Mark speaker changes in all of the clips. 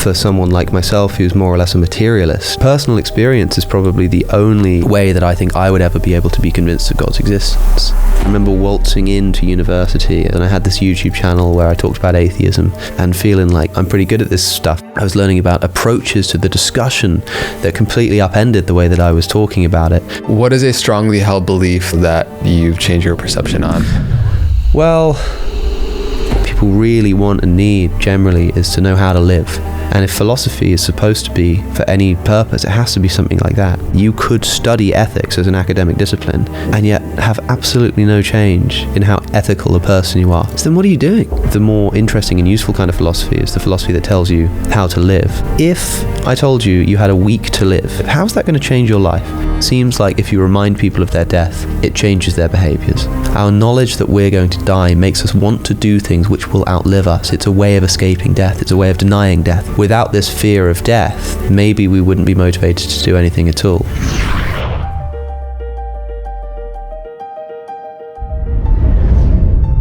Speaker 1: for someone like myself who's more or less a materialist, personal experience is probably the only way that I think I would ever be able to be convinced of God's existence. I remember waltzing into university and I had this YouTube channel where I talked about atheism and feeling like I'm pretty good at this stuff. I was learning about approaches to the discussion that completely upended the way that I was talking about it.
Speaker 2: What is a strongly held belief that you've changed your perception on?
Speaker 1: Well, what people really want and need generally is to know how to live. And if philosophy is supposed to be for any purpose, it has to be something like that. You could study ethics as an academic discipline and yet have absolutely no change in how ethical a person you are. So then what are you doing? The more interesting and useful kind of philosophy is the philosophy that tells you how to live. If I told you you had a week to live, how's that going to change your life? Seems like if you remind people of their death, it changes their behaviors. Our knowledge that we're going to die makes us want to do things which will outlive us. It's a way of escaping death. It's a way of denying death. Without this fear of death, maybe we wouldn't be motivated to do anything at all.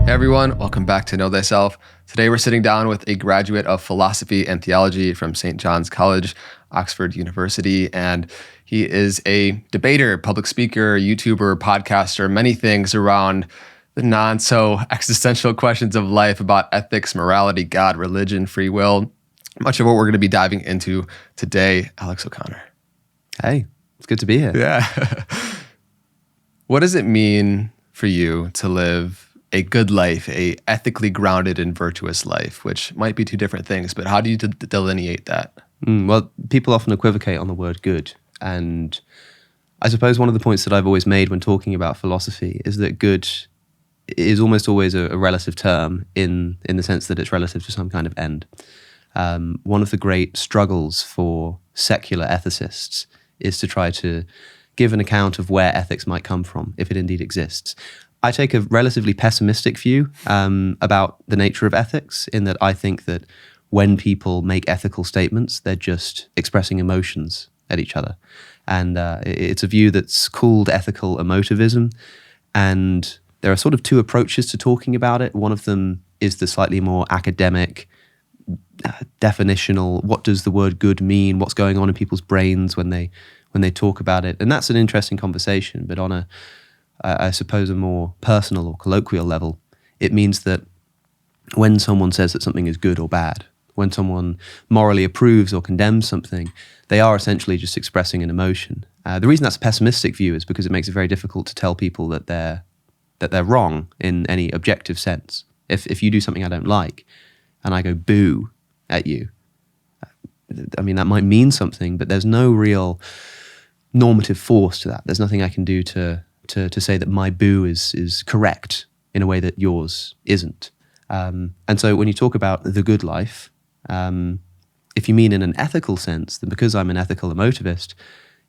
Speaker 2: Hey everyone, welcome back to Know Thyself. Today we're sitting down with a graduate of philosophy and theology from St. John's College, Oxford University, and he is a debater, public speaker, YouTuber, podcaster, many things around the non-so-existential questions of life about ethics, morality, God, religion, free will. Much of what we're going to be diving into today. Alex O'Connor.
Speaker 1: Hey, it's good to be here.
Speaker 2: Yeah. What does it mean for you to live a good life, a ethically grounded and virtuous life, which might be two different things, but how do you delineate that?
Speaker 1: Well, people often equivocate on the word good. And I suppose one of the points that I've always made when talking about philosophy is that good is almost always a relative term in the sense that it's relative to some kind of end. One of the great struggles for secular ethicists is to try to give an account of where ethics might come from, if it indeed exists. I take a relatively pessimistic view about the nature of ethics, in that I think that when people make ethical statements, they're just expressing emotions at each other. And it's a view that's called ethical emotivism. And there are sort of two approaches to talking about it. One of them is the slightly more academic, definitional, what does the word good mean, what's going on in people's brains when they talk about it. And that's an interesting conversation, but on I suppose a more personal or colloquial level, it means that when someone says that something is good or bad, when someone morally approves or condemns something, they are essentially just expressing an emotion. The reason that's a pessimistic view is because it makes it very difficult to tell people that they're wrong in any objective sense. If you do something I don't like, and I go boo at you, I mean, that might mean something, but there's no real normative force to that. There's nothing I can do to say that my boo is correct in a way that yours isn't. And so when you talk about the good life, if you mean in an ethical sense, then because I'm an ethical emotivist,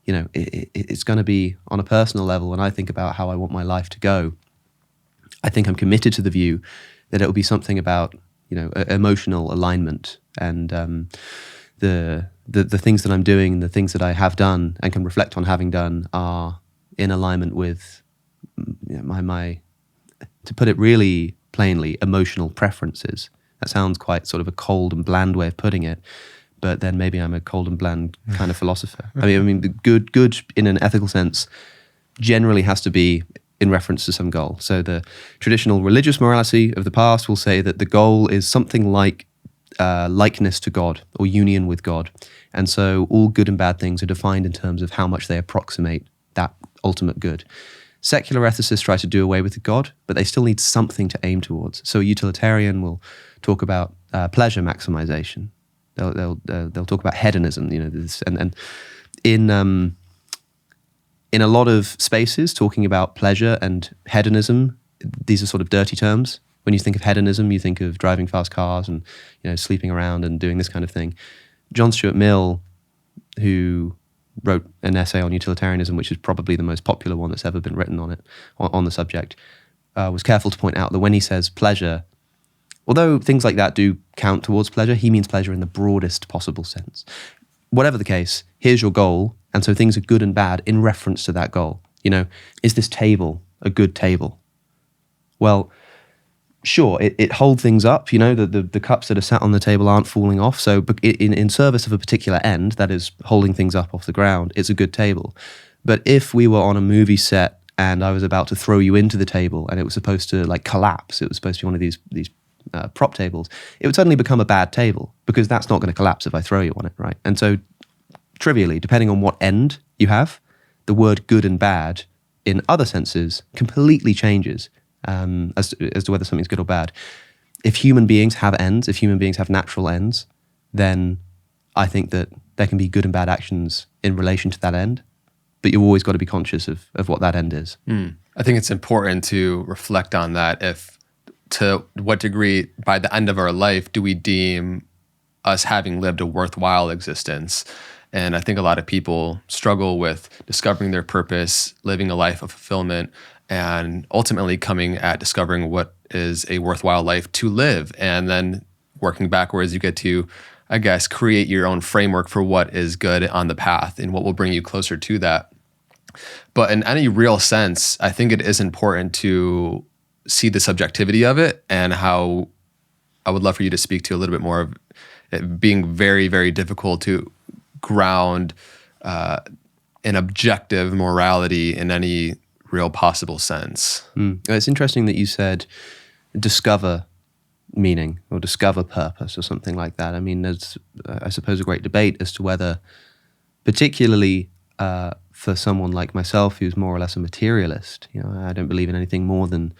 Speaker 1: it's going to be on a personal level. When I think about how I want my life to go, I think I'm committed to the view that it will be something about emotional alignment, and the things that I'm doing, the things that I have done and can reflect on having done, are in alignment with my, to put it really plainly, emotional preferences. That sounds quite sort of a cold and bland way of putting it, but then maybe I'm a cold and bland kind of philosopher. I mean, the good in an ethical sense generally has to be in reference to some goal. So the traditional religious morality of the past will say that the goal is something like likeness to God or union with God. And so all good and bad things are defined in terms of how much they approximate that ultimate good. Secular ethicists try to do away with the God, but they still need something to aim towards. So a utilitarian will talk about pleasure maximization. They'll talk about hedonism, and in a lot of spaces, talking about pleasure and hedonism, these are sort of dirty terms. When you think of hedonism, you think of driving fast cars and sleeping around and doing this kind of thing. John Stuart Mill, who wrote an essay on utilitarianism, which is probably the most popular one that's ever been written on the subject, was careful to point out that when he says pleasure, although things like that do count towards pleasure, he means pleasure in the broadest possible sense. Whatever the case, here's your goal, and so things are good and bad in reference to that goal. Is this table a good table? Well, sure, it holds things up. The cups that are sat on the table aren't falling off. So in service of a particular end, that is holding things up off the ground, it's a good table. But if we were on a movie set and I was about to throw you into the table and it was supposed to like collapse, it was supposed to be one of these prop tables, it would suddenly become a bad table because that's not going to collapse if I throw you on it, right? And so trivially, depending on what end you have, the word good and bad in other senses completely changes as to whether something's good or bad. If human beings have ends, if human beings have natural ends, then I think that there can be good and bad actions in relation to that end, but you've always got to be conscious of what that end is.
Speaker 2: I think it's important to reflect on that. If to what degree, by the end of our life, do we deem us having lived a worthwhile existence? And I think a lot of people struggle with discovering their purpose, living a life of fulfillment, and ultimately coming at discovering what is a worthwhile life to live. And then working backwards, you get to, I guess, create your own framework for what is good on the path and what will bring you closer to that. But in any real sense, I think it is important to see the subjectivity of it, and how I would love for you to speak to a little bit more of it being very, very difficult to ground an objective morality in any real possible sense.
Speaker 1: It's interesting that you said discover meaning or discover purpose or something like that. I mean, there's, I suppose, a great debate as to whether, particularly for someone like myself who's more or less a materialist, I don't believe in anything more than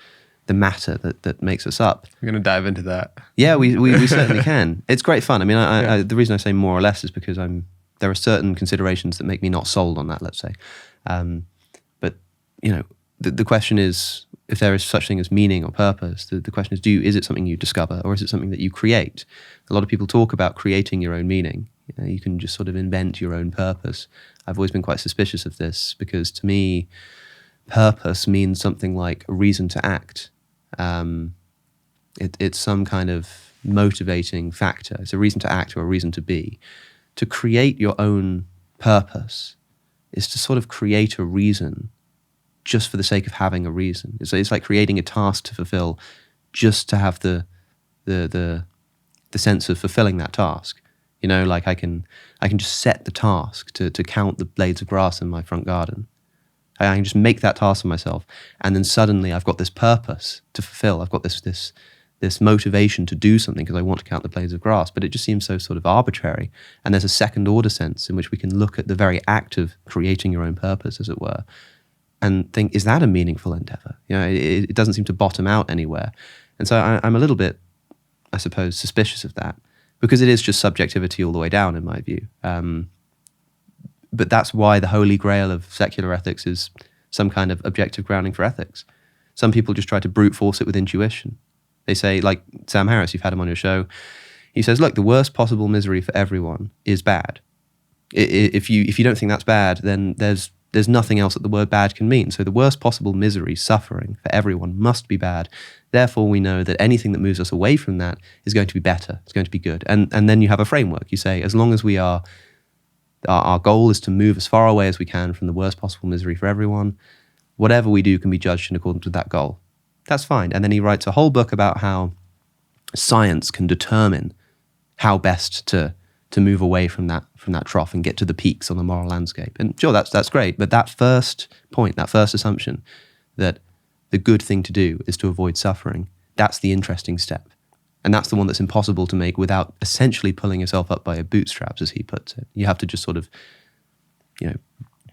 Speaker 1: the matter that makes us up.
Speaker 2: We're going to dive into that.
Speaker 1: Yeah, we certainly can. It's great fun. I mean, I, the reason I say more or less is because there are certain considerations that make me not sold on that, let's say. But, the question is, if there is such thing as meaning or purpose, the question is, is it something you discover or is it something that you create? A lot of people talk about creating your own meaning. You can just sort of invent your own purpose. I've always been quite suspicious of this because to me, purpose means something like a reason to act. It's some kind of motivating factor. It's a reason to act or a reason to be. To create your own purpose is to sort of create a reason just for the sake of having a reason. It's like creating a task to fulfill just to have the sense of fulfilling that task. Like I can just set the task to count the blades of grass in my front garden. I can just make that task for myself, and then suddenly I've got this purpose to fulfill. I've got this motivation to do something because I want to count the blades of grass, but it just seems so sort of arbitrary. And there's a second order sense in which we can look at the very act of creating your own purpose, as it were, and think, is that a meaningful endeavor? It doesn't seem to bottom out anywhere. And so I'm a little bit, I suppose, suspicious of that because it is just subjectivity all the way down, in my view. But that's why the holy grail of secular ethics is some kind of objective grounding for ethics. Some people just try to brute force it with intuition. They say, like Sam Harris, you've had him on your show, he says, look, the worst possible misery for everyone is bad. If you don't think that's bad, then there's nothing else that the word bad can mean. So the worst possible misery, suffering for everyone must be bad. Therefore, we know that anything that moves us away from that is going to be better. It's going to be good. And then you have a framework. You say, as long as our goal is to move as far away as we can from the worst possible misery for everyone, whatever we do can be judged in accordance with that goal. That's fine. And then he writes a whole book about how science can determine how best to move away from that trough and get to the peaks on the moral landscape. And sure, that's great. But that first point, that first assumption that the good thing to do is to avoid suffering, that's the interesting step. And that's the one that's impossible to make without essentially pulling yourself up by your bootstraps, as he puts it. You have to just sort of,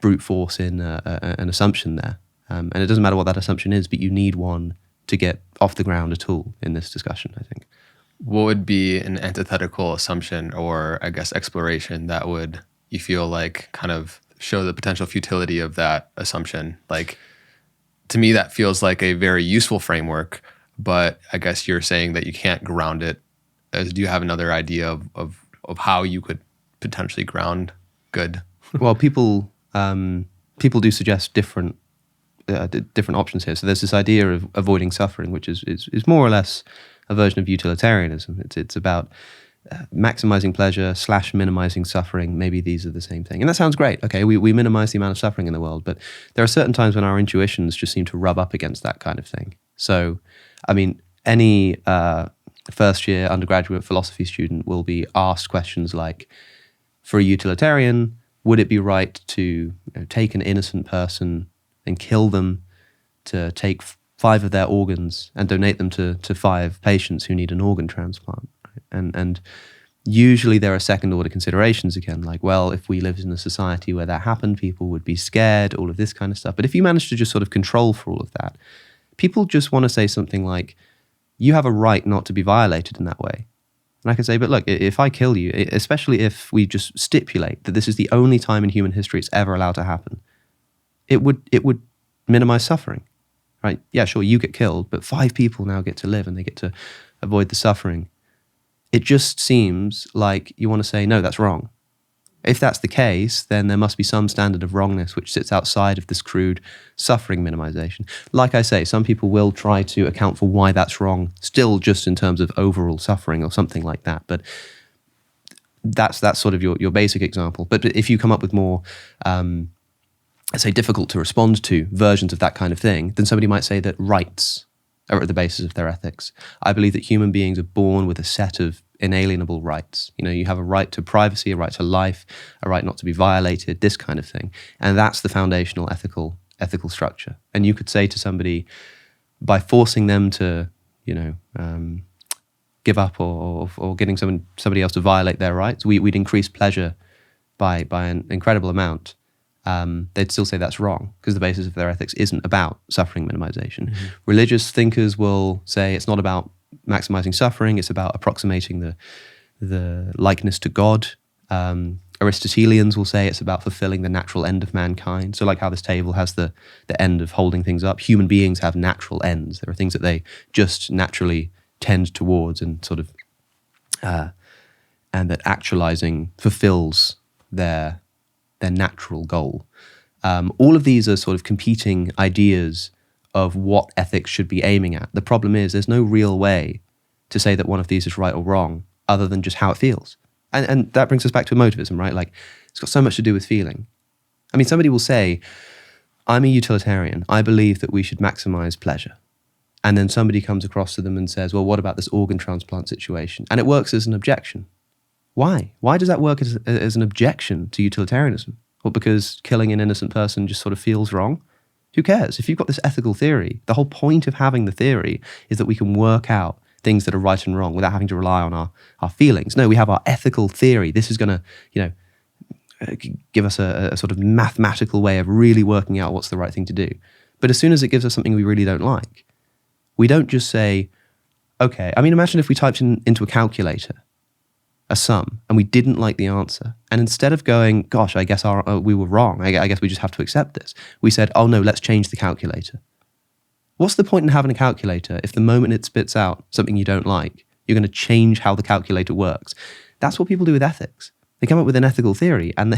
Speaker 1: brute force in an assumption there. And it doesn't matter what that assumption is, but you need one to get off the ground at all in this discussion, I think.
Speaker 2: What would be an antithetical assumption or, I guess, exploration that would, you feel like, kind of show the potential futility of that assumption? Like, to me, that feels like a very useful framework, but I guess you're saying that you can't ground it. Do you have another idea of how you could potentially ground good?
Speaker 1: Well, people do suggest different options here. So there's this idea of avoiding suffering, which is more or less a version of utilitarianism. It's about maximizing pleasure / minimizing suffering. Maybe these are the same thing. And that sounds great. Okay, we minimize the amount of suffering in the world, but there are certain times when our intuitions just seem to rub up against that kind of thing. So, I mean, any first-year undergraduate philosophy student will be asked questions like, for a utilitarian, would it be right to take an innocent person and kill them, to take 5 of their organs and donate them to 5 patients who need an organ transplant? Right? And usually there are second-order considerations again, like, well, if we lived in a society where that happened, people would be scared, all of this kind of stuff. But if you manage to just sort of control for all of that, people just want to say something like, you have a right not to be violated in that way. And I can say, but look, if I kill you, especially if we just stipulate that this is the only time in human history it's ever allowed to happen, it would minimize suffering, right? Yeah, sure, you get killed, but 5 people now get to live and they get to avoid the suffering. It just seems like you want to say, no, that's wrong. If that's the case, then there must be some standard of wrongness which sits outside of this crude suffering minimization. Like I say, some people will try to account for why that's wrong, still just in terms of overall suffering or something like that. But that's sort of your basic example. But if you come up with more, let's say, difficult to respond to versions of that kind of thing, then somebody might say that rights are at the basis of their ethics. I believe that human beings are born with a set of inalienable rights. You have a right to privacy, a right to life, a right not to be violated, this kind of thing. And that's the foundational ethical structure. And you could say to somebody, by forcing them to, give up or getting somebody else to violate their rights, we'd increase pleasure by an incredible amount. They'd still say that's wrong because the basis of their ethics isn't about suffering minimization. Mm-hmm. Religious thinkers will say it's not about maximizing suffering, it's about approximating the likeness to God. Aristotelians will say it's about fulfilling the natural end of mankind. So like how this table has the end of holding things up, human beings have natural ends. There are things that they just naturally tend towards and sort of, and that actualizing fulfills their natural goal. All of these are sort of competing ideas of what ethics should be aiming at. The problem is there's no real way to say that one of these is right or wrong other than just how it feels. And that brings us back to emotivism, right? Like, it's got so much to do with feeling. I mean, somebody will say, I'm a utilitarian. I believe that we should maximize pleasure. And then somebody comes across to them and says, well, what about this organ transplant situation? And it works as an objection. Why? Why does that work as an objection to utilitarianism? Well, because killing an innocent person just sort of feels wrong? Who cares? If you've got this ethical theory, the whole point of having the theory is that we can work out things that are right and wrong without having to rely on our feelings. No, we have our ethical theory. This is going to, give us a sort of mathematical way of really working out what's the right thing to do. But as soon as it gives us something we really don't like, we don't just say, okay, I mean, imagine if we typed into a calculator a sum and we didn't like the answer. And instead of going, gosh, I guess we were wrong, I guess we just have to accept this, we said, oh no, let's change the calculator. What's the point in having a calculator if the moment it spits out something you don't like, you're going to change how the calculator works? That's what people do with ethics. They come up with an ethical theory and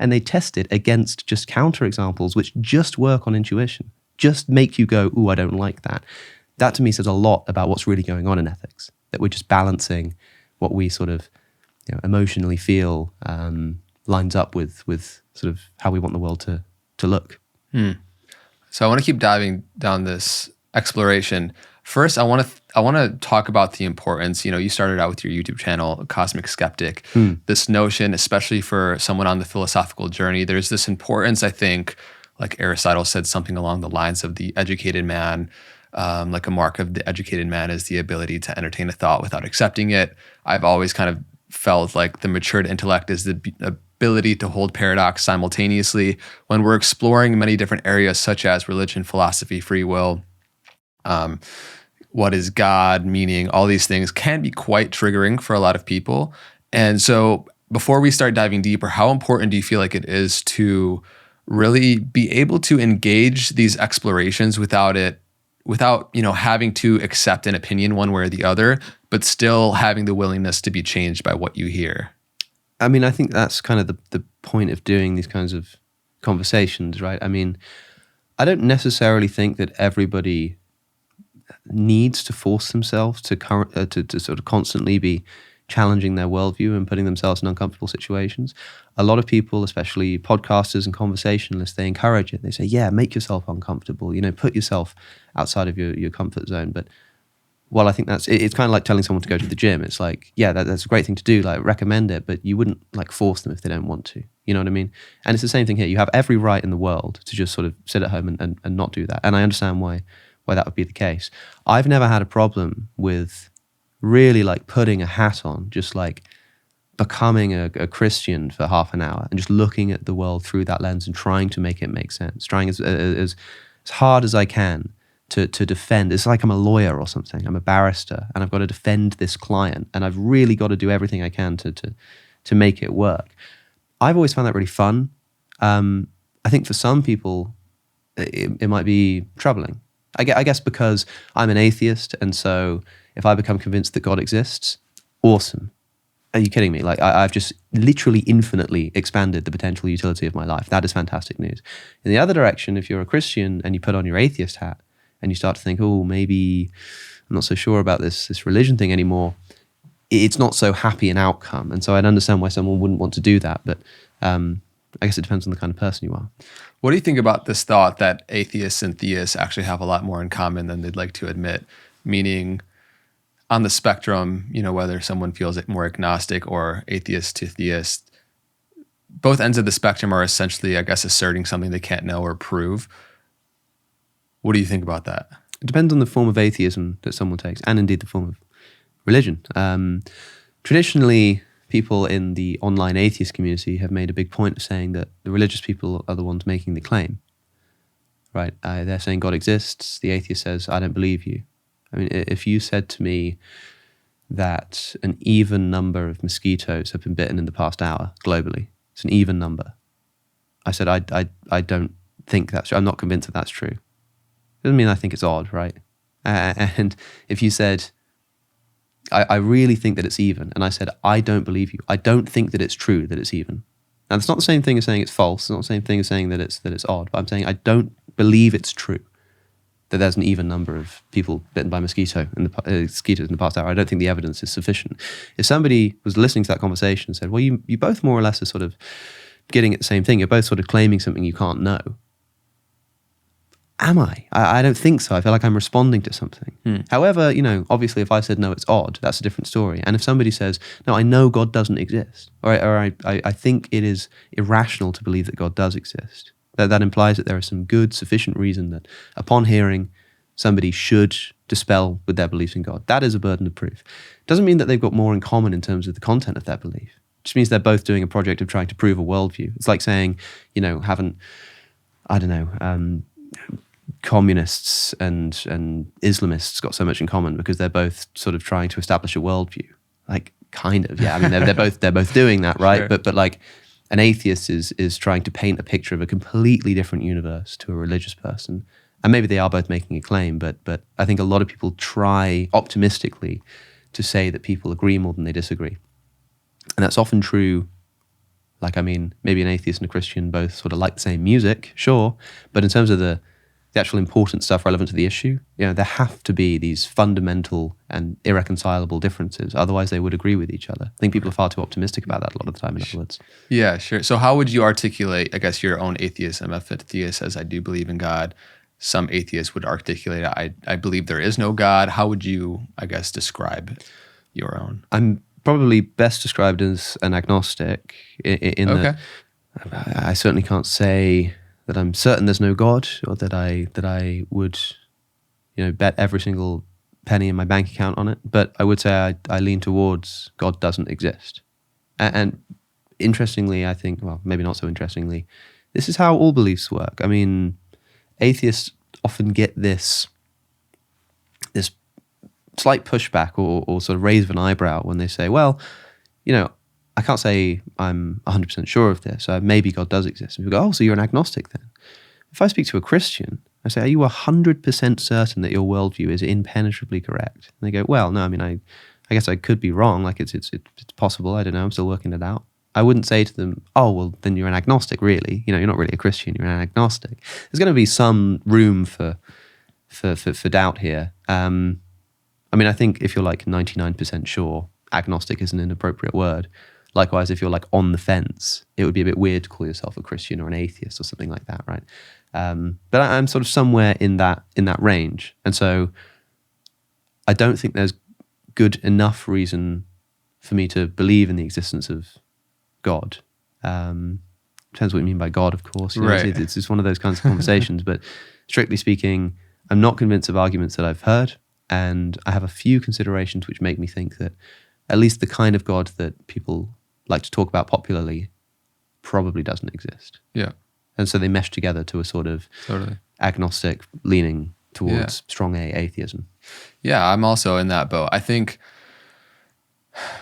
Speaker 1: they test it against just counterexamples which just work on intuition, just make you go, ooh, I don't like that. That to me says a lot about what's really going on in ethics, that we're just balancing what we sort of emotionally feel lines up with sort of how we want the world to look.
Speaker 2: So I want to keep diving down this exploration. First, I want to talk about the importance. You started out with your YouTube channel, Cosmic Skeptic. This notion, especially for someone on the philosophical journey, there's this importance, I think, like Aristotle said something along the lines of the educated man. Like a mark of the educated man is the ability to entertain a thought without accepting it. I've always kind of felt like the matured intellect is the ability to hold paradox simultaneously when we're exploring many different areas such as religion, philosophy, free will, what is God, meaning, all these things can be quite triggering for a lot of people. And so before we start diving deeper, how important do you feel like it is to really be able to engage these explorations without having to accept an opinion one way or the other, but still having the willingness to be changed by what you hear?
Speaker 1: I mean, I think that's kind of the point of doing these kinds of conversations, right? I mean, I don't necessarily think that everybody needs to force themselves to sort of constantly be challenging their worldview and putting themselves in uncomfortable situations. A lot of people, especially podcasters and conversationalists, they encourage it. They say, yeah, make yourself uncomfortable, put yourself outside of your comfort zone. But well, I think it's kind of like telling someone to go to the gym. It's like, yeah, that's a great thing to do, like recommend it, but you wouldn't like force them if they don't want to. You know what I mean? And it's the same thing here. You have every right in the world to just sort of sit at home and not do that. And I understand why that would be the case. I've never had a problem with really like putting a hat on, just like becoming a Christian for half an hour and just looking at the world through that lens and trying to make it make sense, trying as hard as I can to defend. It's like I'm a lawyer or something. I'm a barrister and I've got to defend this client and I've really got to do everything I can to make it work. I've always found that really fun. I think for some people, it might be troubling. I guess because I'm an atheist, and so if I become convinced that God exists, awesome. Are you kidding me? Like I've just literally infinitely expanded the potential utility of my life. That is fantastic news. In the other direction, if you're a Christian and you put on your atheist hat and you start to think, oh, maybe I'm not so sure about this religion thing anymore, it's not so happy an outcome. And so I'd understand why someone wouldn't want to do that. But I guess it depends on the kind of person you are.
Speaker 2: What do you think about this thought that atheists and theists actually have a lot more in common than they'd like to admit? Meaning, on the spectrum, whether someone feels it more agnostic or atheist to theist, both ends of the spectrum are essentially, I guess, asserting something they can't know or prove. What do you think about that?
Speaker 1: It depends on the form of atheism that someone takes, and indeed the form of religion. Traditionally, people in the online atheist community have made a big point of saying that the religious people are the ones making the claim, right? They're saying God exists. The atheist says, I don't believe you. I mean, if you said to me that an even number of mosquitoes have been bitten in the past hour globally, it's an even number. I said, I don't think that's true. I'm not convinced that that's true. Doesn't mean I think it's odd, right? And if you said, I really think that it's even, and I said, I don't believe you. I don't think that it's true that it's even. Now, it's not the same thing as saying it's false. It's not the same thing as saying that it's odd. But I'm saying I don't believe it's true that there's an even number of people bitten by mosquitoes in the past hour. I don't think the evidence is sufficient. If somebody was listening to that conversation and said, well, you both more or less are sort of getting at the same thing. You're both sort of claiming something you can't know. Am I? I don't think so. I feel like I'm responding to something. However, obviously if I said, no, it's odd, that's a different story. And if somebody says, no, I know God doesn't exist, or I think it is irrational to believe that God does exist, that implies that there is some good, sufficient reason that upon hearing, somebody should dispel with their beliefs in God. That is a burden of proof. Doesn't mean that they've got more in common in terms of the content of their belief. It just means they're both doing a project of trying to prove a worldview. It's like saying, communists and Islamists got so much in common because they're both sort of trying to establish a worldview. Like, kind of, yeah. I mean, they're both doing that, right? Sure. But like, an atheist is trying to paint a picture of a completely different universe to a religious person, and maybe they are both making a claim. But I think a lot of people try optimistically to say that people agree more than they disagree, and that's often true. Like, I mean, maybe an atheist and a Christian both sort of like the same music, sure, but in terms of the actual important stuff relevant to the issue, there have to be these fundamental and irreconcilable differences. Otherwise, they would agree with each other. I think people are far too optimistic about that a lot of the time, in other words.
Speaker 2: Yeah, sure. So how would you articulate, I guess, your own atheism? If a theist says, I do believe in God, some atheists would articulate, I believe there is no God. How would you, I guess, describe your own? I'm
Speaker 1: probably best described as an agnostic in that I certainly can't say that I'm certain there's no God, or that I would, bet every single penny in my bank account on it. But I would say I lean towards God doesn't exist. And interestingly, I think, well, maybe not so interestingly, this is how all beliefs work. I mean, atheists often get this slight pushback or sort of raise of an eyebrow when they say, well, I can't say I'm 100% sure of this. Maybe God does exist. And people go, oh, so you're an agnostic then? If I speak to a Christian, I say, are you 100% certain that your worldview is impenetrably correct? And they go, well, no, I mean, I guess I could be wrong. Like it's possible. I don't know. I'm still working it out. I wouldn't say to them, oh, well, then you're an agnostic, really. You're not really a Christian. You're an agnostic. There's going to be some room for doubt here. I mean, I think if you're like 99% sure, agnostic isn't an appropriate word. Likewise, if you're like on the fence, it would be a bit weird to call yourself a Christian or an atheist or something like that, right? But I'm sort of somewhere in that range. And so I don't think there's good enough reason for me to believe in the existence of God. Depends what you mean by God, of course. You know,
Speaker 2: Right.
Speaker 1: it's just one of those kinds of conversations. But strictly speaking, I'm not convinced of arguments that I've heard, and I have a few considerations which make me think that at least the kind of God that people like to talk about popularly probably doesn't exist.
Speaker 2: Yeah.
Speaker 1: And so they mesh together to a sort of
Speaker 2: Totally.
Speaker 1: agnostic leaning towards strong A atheism.
Speaker 2: Yeah, I'm also in that boat. I think,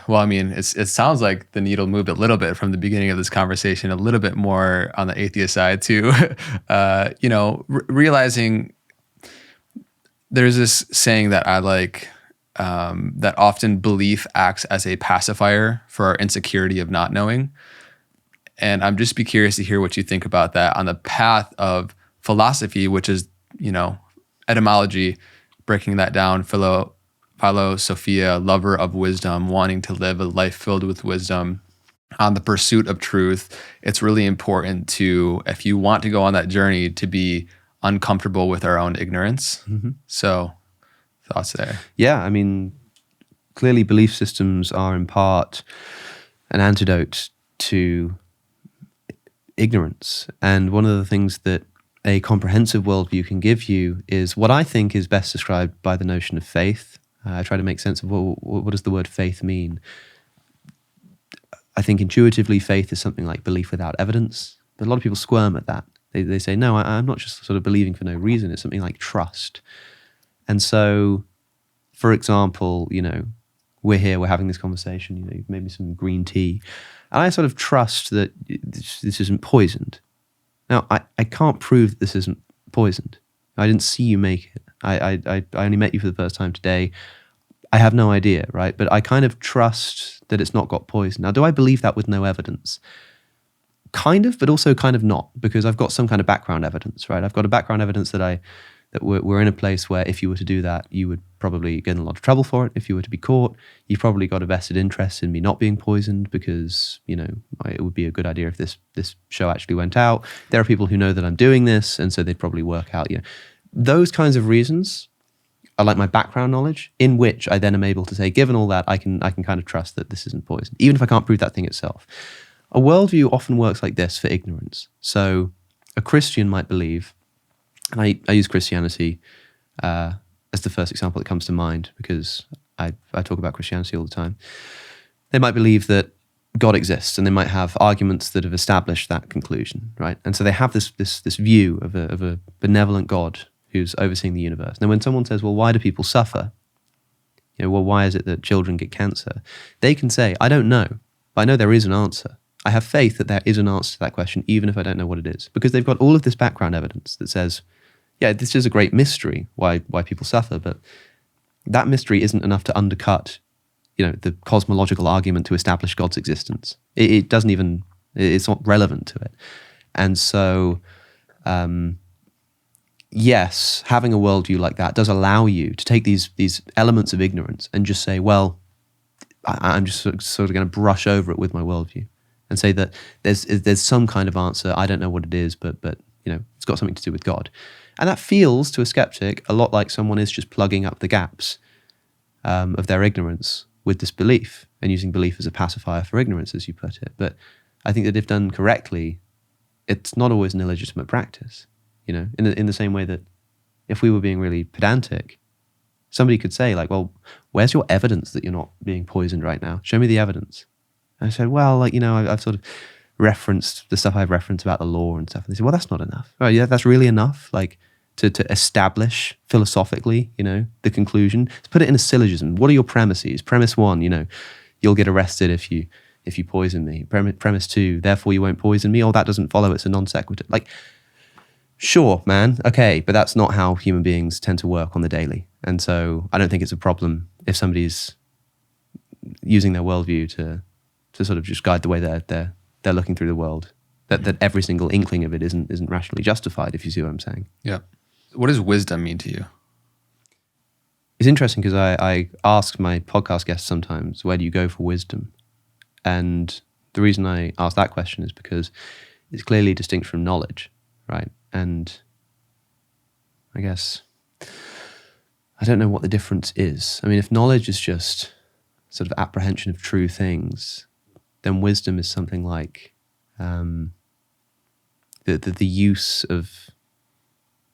Speaker 2: well, I mean, it sounds like the needle moved a little bit from the beginning of this conversation, a little bit more on the atheist side too. Realizing there's this saying that I like, that often belief acts as a pacifier for our insecurity of not knowing. And I'm just be curious to hear what you think about that on the path of philosophy, which is, etymology, breaking that down, philosophia, lover of wisdom, wanting to live a life filled with wisdom, on the pursuit of truth. It's really important to, if you want to go on that journey, to be uncomfortable with our own ignorance.
Speaker 1: Mm-hmm.
Speaker 2: So, thoughts there?
Speaker 1: Yeah, I mean, clearly belief systems are in part an antidote to ignorance. And one of the things that a comprehensive worldview can give you is what I think is best described by the notion of faith. I try to make sense of what does the word faith mean. I think intuitively faith is something like belief without evidence, but a lot of people squirm at that. They say, no, I'm not just sort of believing for no reason. It's something like trust. And so, for example, we're here, we're having this conversation, you've made me some green tea, and I sort of trust that this isn't poisoned. Now, I can't prove that this isn't poisoned. I didn't see you make it. I only met you for the first time today. I have no idea, right? But I kind of trust that it's not got poison. Now, do I believe that with no evidence? Kind of, but also kind of not, because I've got some kind of background evidence, right? I've got a background evidence that we're in a place where if you were to do that, you would probably get in a lot of trouble for it. If you were to be caught, you've probably got a vested interest in me not being poisoned because, it would be a good idea if this show actually went out. There are people who know that I'm doing this, and so they'd probably work out, Those kinds of reasons are like my background knowledge, in which I then am able to say, given all that, I can kind of trust that this isn't poison, even if I can't prove that thing itself. A worldview often works like this for ignorance. So a Christian might believe, and I use Christianity as the first example that comes to mind because I talk about Christianity all the time. They might believe that God exists, and they might have arguments that have established that conclusion, right? And so they have this view of a benevolent God who's overseeing the universe. Now, when someone says, well, why do people suffer? Why is it that children get cancer? They can say, I don't know, but I know there is an answer. I have faith that there is an answer to that question, even if I don't know what it is, because they've got all of this background evidence that says, yeah, this is a great mystery, why people suffer, but that mystery isn't enough to undercut, the cosmological argument to establish God's existence. It doesn't even, it's not relevant to it. And so, yes, having a worldview like that does allow you to take these elements of ignorance and just say, well, I'm just sort of going to brush over it with my worldview and say that there's some kind of answer. I don't know what it is, but it's got something to do with God. And that feels to a skeptic a lot like someone is just plugging up the gaps of their ignorance with this belief and using belief as a pacifier for ignorance, as you put it. But I think that if done correctly, it's not always an illegitimate practice. In the same way that if we were being really pedantic, somebody could say like, well, where's your evidence that you're not being poisoned right now? Show me the evidence. And I said, well, I've sort of referenced the stuff I've referenced about the law and stuff. And they said, well, that's not enough. Oh, yeah, that's really enough. Like to establish philosophically, the conclusion. Let's put it in a syllogism. What are your premises? Premise 1, you'll get arrested if you poison me. Premise 2, therefore you won't poison me. Oh, that doesn't follow. It's a non sequitur. Like, sure, man. Okay. But that's not how human beings tend to work on the daily. And so I don't think it's a problem if somebody's using their worldview to sort of just guide the way they're looking through the world. That every single inkling of it isn't rationally justified, if you see what I'm saying.
Speaker 2: Yeah. What does wisdom mean to you?
Speaker 1: It's interesting because I ask my podcast guests sometimes, where do you go for wisdom? And the reason I ask that question is because it's clearly distinct from knowledge, right? And I guess I don't know what the difference is. I mean, if knowledge is just sort of apprehension of true things, then wisdom is something like the use of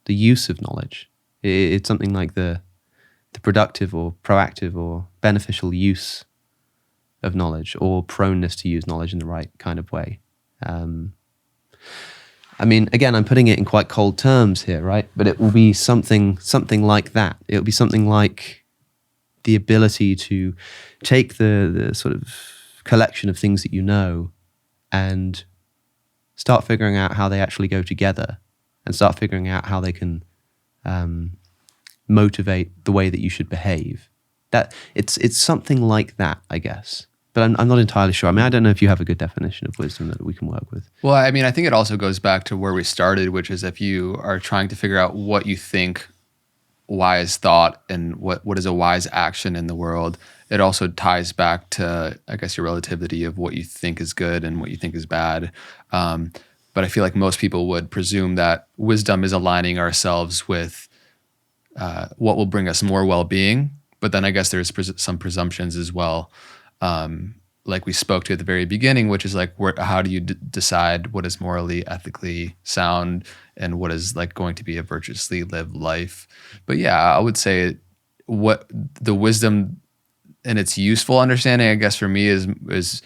Speaker 1: knowledge. It's something like the productive or proactive or beneficial use of knowledge, or proneness to use knowledge in the right kind of way. I mean, again, I'm putting it in quite cold terms here, right? But it will be something like that. It will be something like the ability to take the sort of collection of things that you know and start figuring out how they actually go together, and start figuring out how they can motivate the way that you should behave. That it's something like that, I guess. But I'm not entirely sure. I mean, I don't know if you have a good definition of wisdom that we can work with.
Speaker 2: Well, I mean, I think it also goes back to where we started, which is if you are trying to figure out what you think wise thought and what is a wise action in the world, it also ties back to, I guess, your relativity of what you think is good and what you think is bad. But I feel like most people would presume that wisdom is aligning ourselves with what will bring us more well-being. But then I guess there's some presumptions as well. Like we spoke to at the very beginning, which is like, how do you decide what is morally, ethically sound and what is like going to be a virtuously lived life? But yeah, I would say what the wisdom and its useful understanding, I guess for me, is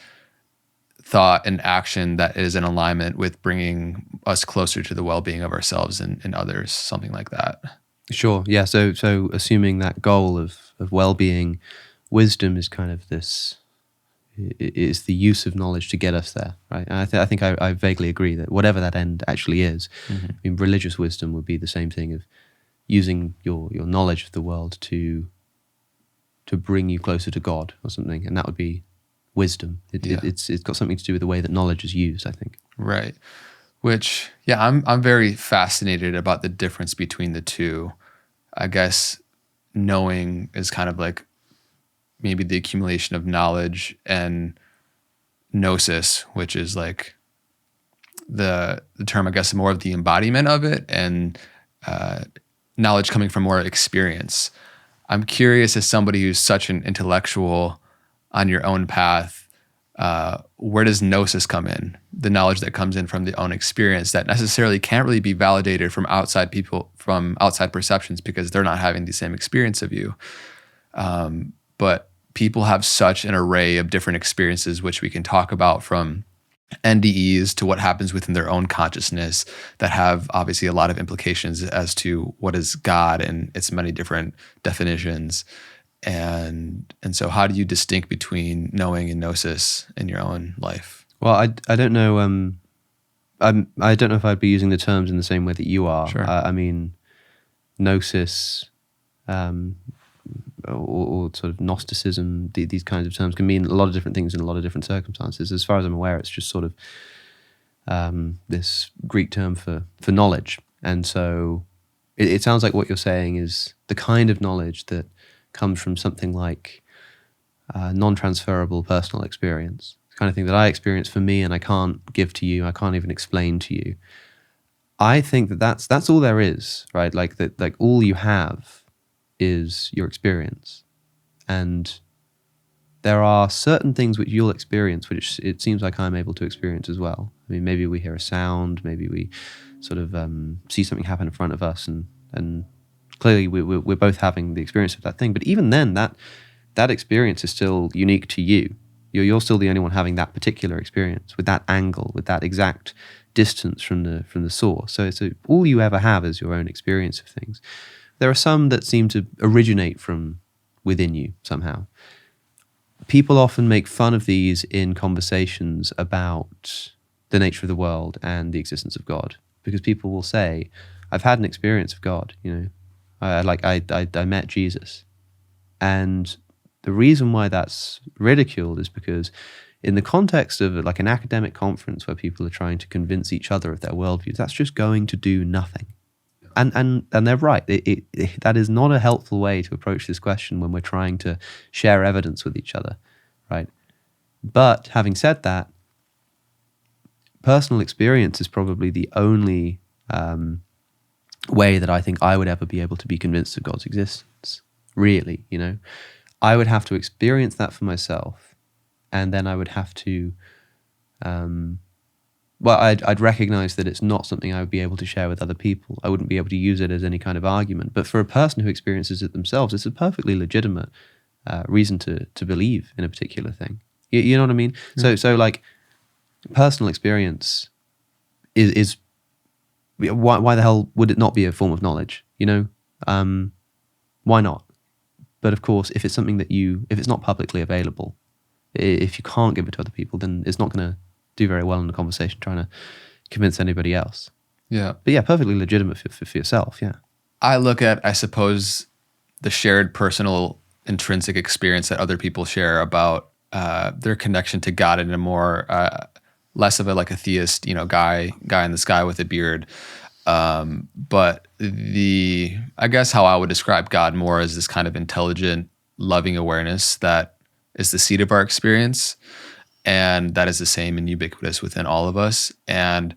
Speaker 2: thought and action that is in alignment with bringing us closer to the well-being of ourselves and others, something like that.
Speaker 1: Sure. Yeah. So assuming that goal of well-being, wisdom is kind of this. Is the use of knowledge to get us there, right? And I think I vaguely agree that whatever that end actually is, I mean, religious wisdom would be the same thing of using your knowledge of the world to bring you closer to God or something, and that would be wisdom. It's got something to do with the way that knowledge is used, I think.
Speaker 2: Right. Which, yeah, I'm very fascinated about the difference between the two. I guess knowing is kind of like maybe the accumulation of knowledge, and gnosis, which is like the term, I guess, more of the embodiment of it, and knowledge coming from more experience. I'm curious, as somebody who's such an intellectual on your own path, where does gnosis come in? The knowledge that comes in from the own experience that necessarily can't really be validated from outside people, from outside perceptions, because they're not having the same experience of you. But people have such an array of different experiences, which we can talk about, from NDEs to what happens within their own consciousness, that have obviously a lot of implications as to what is God and its many different definitions. And so how do you distinct between knowing and gnosis in your own life?
Speaker 1: Well, I don't know. I don't know if I'd be using the terms in the same way that you are.
Speaker 2: Sure.
Speaker 1: I mean, gnosis, or sort of Gnosticism, these kinds of terms can mean a lot of different things in a lot of different circumstances. As far as I'm aware, it's just sort of this Greek term for knowledge. And so it sounds like what you're saying is the kind of knowledge that comes from something like non-transferable personal experience, the kind of thing that I experience for me and I can't give to you, I can't even explain to you. I think that's all there is, right? Like that, like all you have is your experience, and there are certain things which you'll experience, which it seems like I'm able to experience as well. I mean, maybe we hear a sound, maybe we sort of see something happen in front of us, and clearly we're both having the experience of that thing. But even then, that experience is still unique to you. You're still the only one having that particular experience with that angle, with that exact distance from the source. So all you ever have is your own experience of things. There are some that seem to originate from within you somehow. People often make fun of these in conversations about the nature of the world and the existence of God, because people will say, "I've had an experience of God. You know, I met Jesus," and the reason why that's ridiculed is because in the context of like an academic conference where people are trying to convince each other of their worldviews, that's just going to do nothing. And they're right. That is not a helpful way to approach this question when we're trying to share evidence with each other, right? But having said that, personal experience is probably the only way that I think I would ever be able to be convinced of God's existence. really, you know. I would have to experience that for myself, and then I would have to, I'd recognize that it's not something I would be able to share with other people. I wouldn't be able to use it as any kind of argument. But for a person who experiences it themselves, it's a perfectly legitimate reason to believe in a particular thing. You know what I mean? So like, personal experience is why the hell would it not be a form of knowledge? You know, why not? But of course, if it's something that if it's not publicly available, if you can't give it to other people, then it's not going to do very well in the conversation trying to convince anybody else.
Speaker 2: Yeah.
Speaker 1: But yeah, perfectly legitimate for yourself, yeah.
Speaker 2: I look at, I suppose, the shared personal intrinsic experience that other people share about their connection to God in a more, less of a like a theist, you know, guy in the sky with a beard. But I guess how I would describe God more as this kind of intelligent, loving awareness that is the seat of our experience. And that is the same and ubiquitous within all of us. And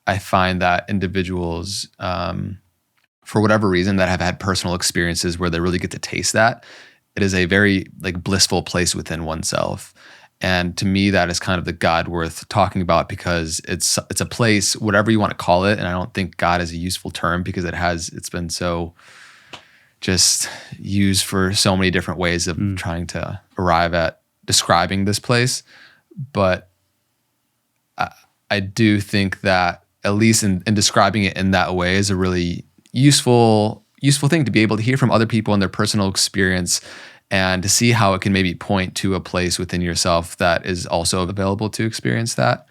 Speaker 2: I find that individuals, for whatever reason, that have had personal experiences where they really get to taste that, it is a very like blissful place within oneself. And to me, that is kind of the God worth talking about, because it's a place, whatever you want to call it. And I don't think God is a useful term, because it's been so just used for so many different ways of trying to arrive at describing this place. But I do think that, at least in describing it in that way, is a really useful thing to be able to hear from other people and their personal experience, and to see how it can maybe point to a place within yourself that is also available to experience that,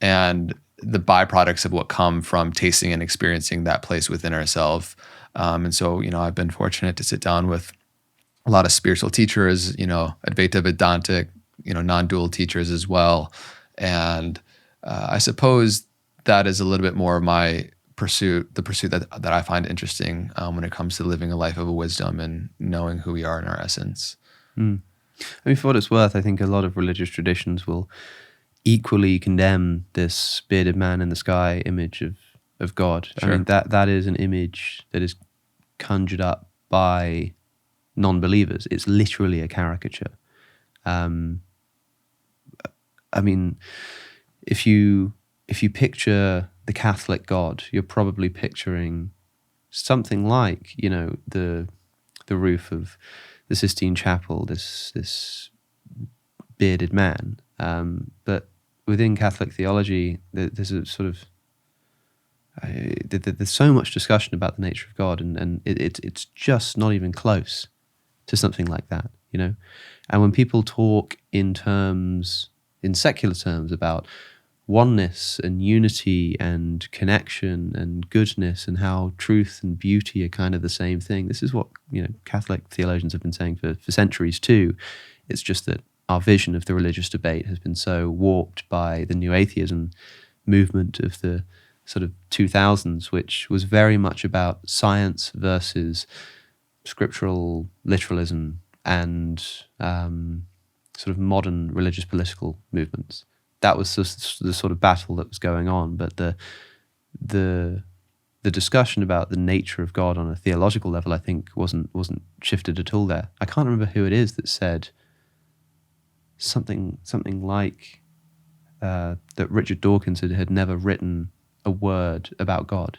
Speaker 2: and the byproducts of what come from tasting and experiencing that place within ourselves. And so, you know, I've been fortunate to sit down with a lot of spiritual teachers, you know, Advaita Vedantic, you know, non-dual teachers as well. And I suppose that is a little bit more of my pursuit, the pursuit that I find interesting when it comes to living a life of wisdom and knowing who we are in our essence.
Speaker 1: I mean, for what it's worth, I think a lot of religious traditions will equally condemn this bearded man in the sky image of God.
Speaker 2: Sure.
Speaker 1: I mean, that is an image that is conjured up by non-believers. It's literally a caricature. I mean, if you picture the Catholic God, you're probably picturing something like, you know, the roof of the Sistine Chapel, this bearded man. But within Catholic theology, there's a sort of there's so much discussion about the nature of God, and it's just not even close to something like that, you know. And when people talk in secular terms about oneness and unity and connection and goodness, and how truth and beauty are kind of the same thing. This is what, you know, Catholic theologians have been saying for centuries too. It's just that our vision of the religious debate has been so warped by the new atheism movement of the sort of 2000s, which was very much about science versus scriptural literalism and sort of modern religious political movements. That was just the sort of battle that was going on. But the discussion about the nature of God on a theological level, I think, wasn't shifted at all there. I can't remember who it is that said something like that Richard Dawkins had never written a word about God,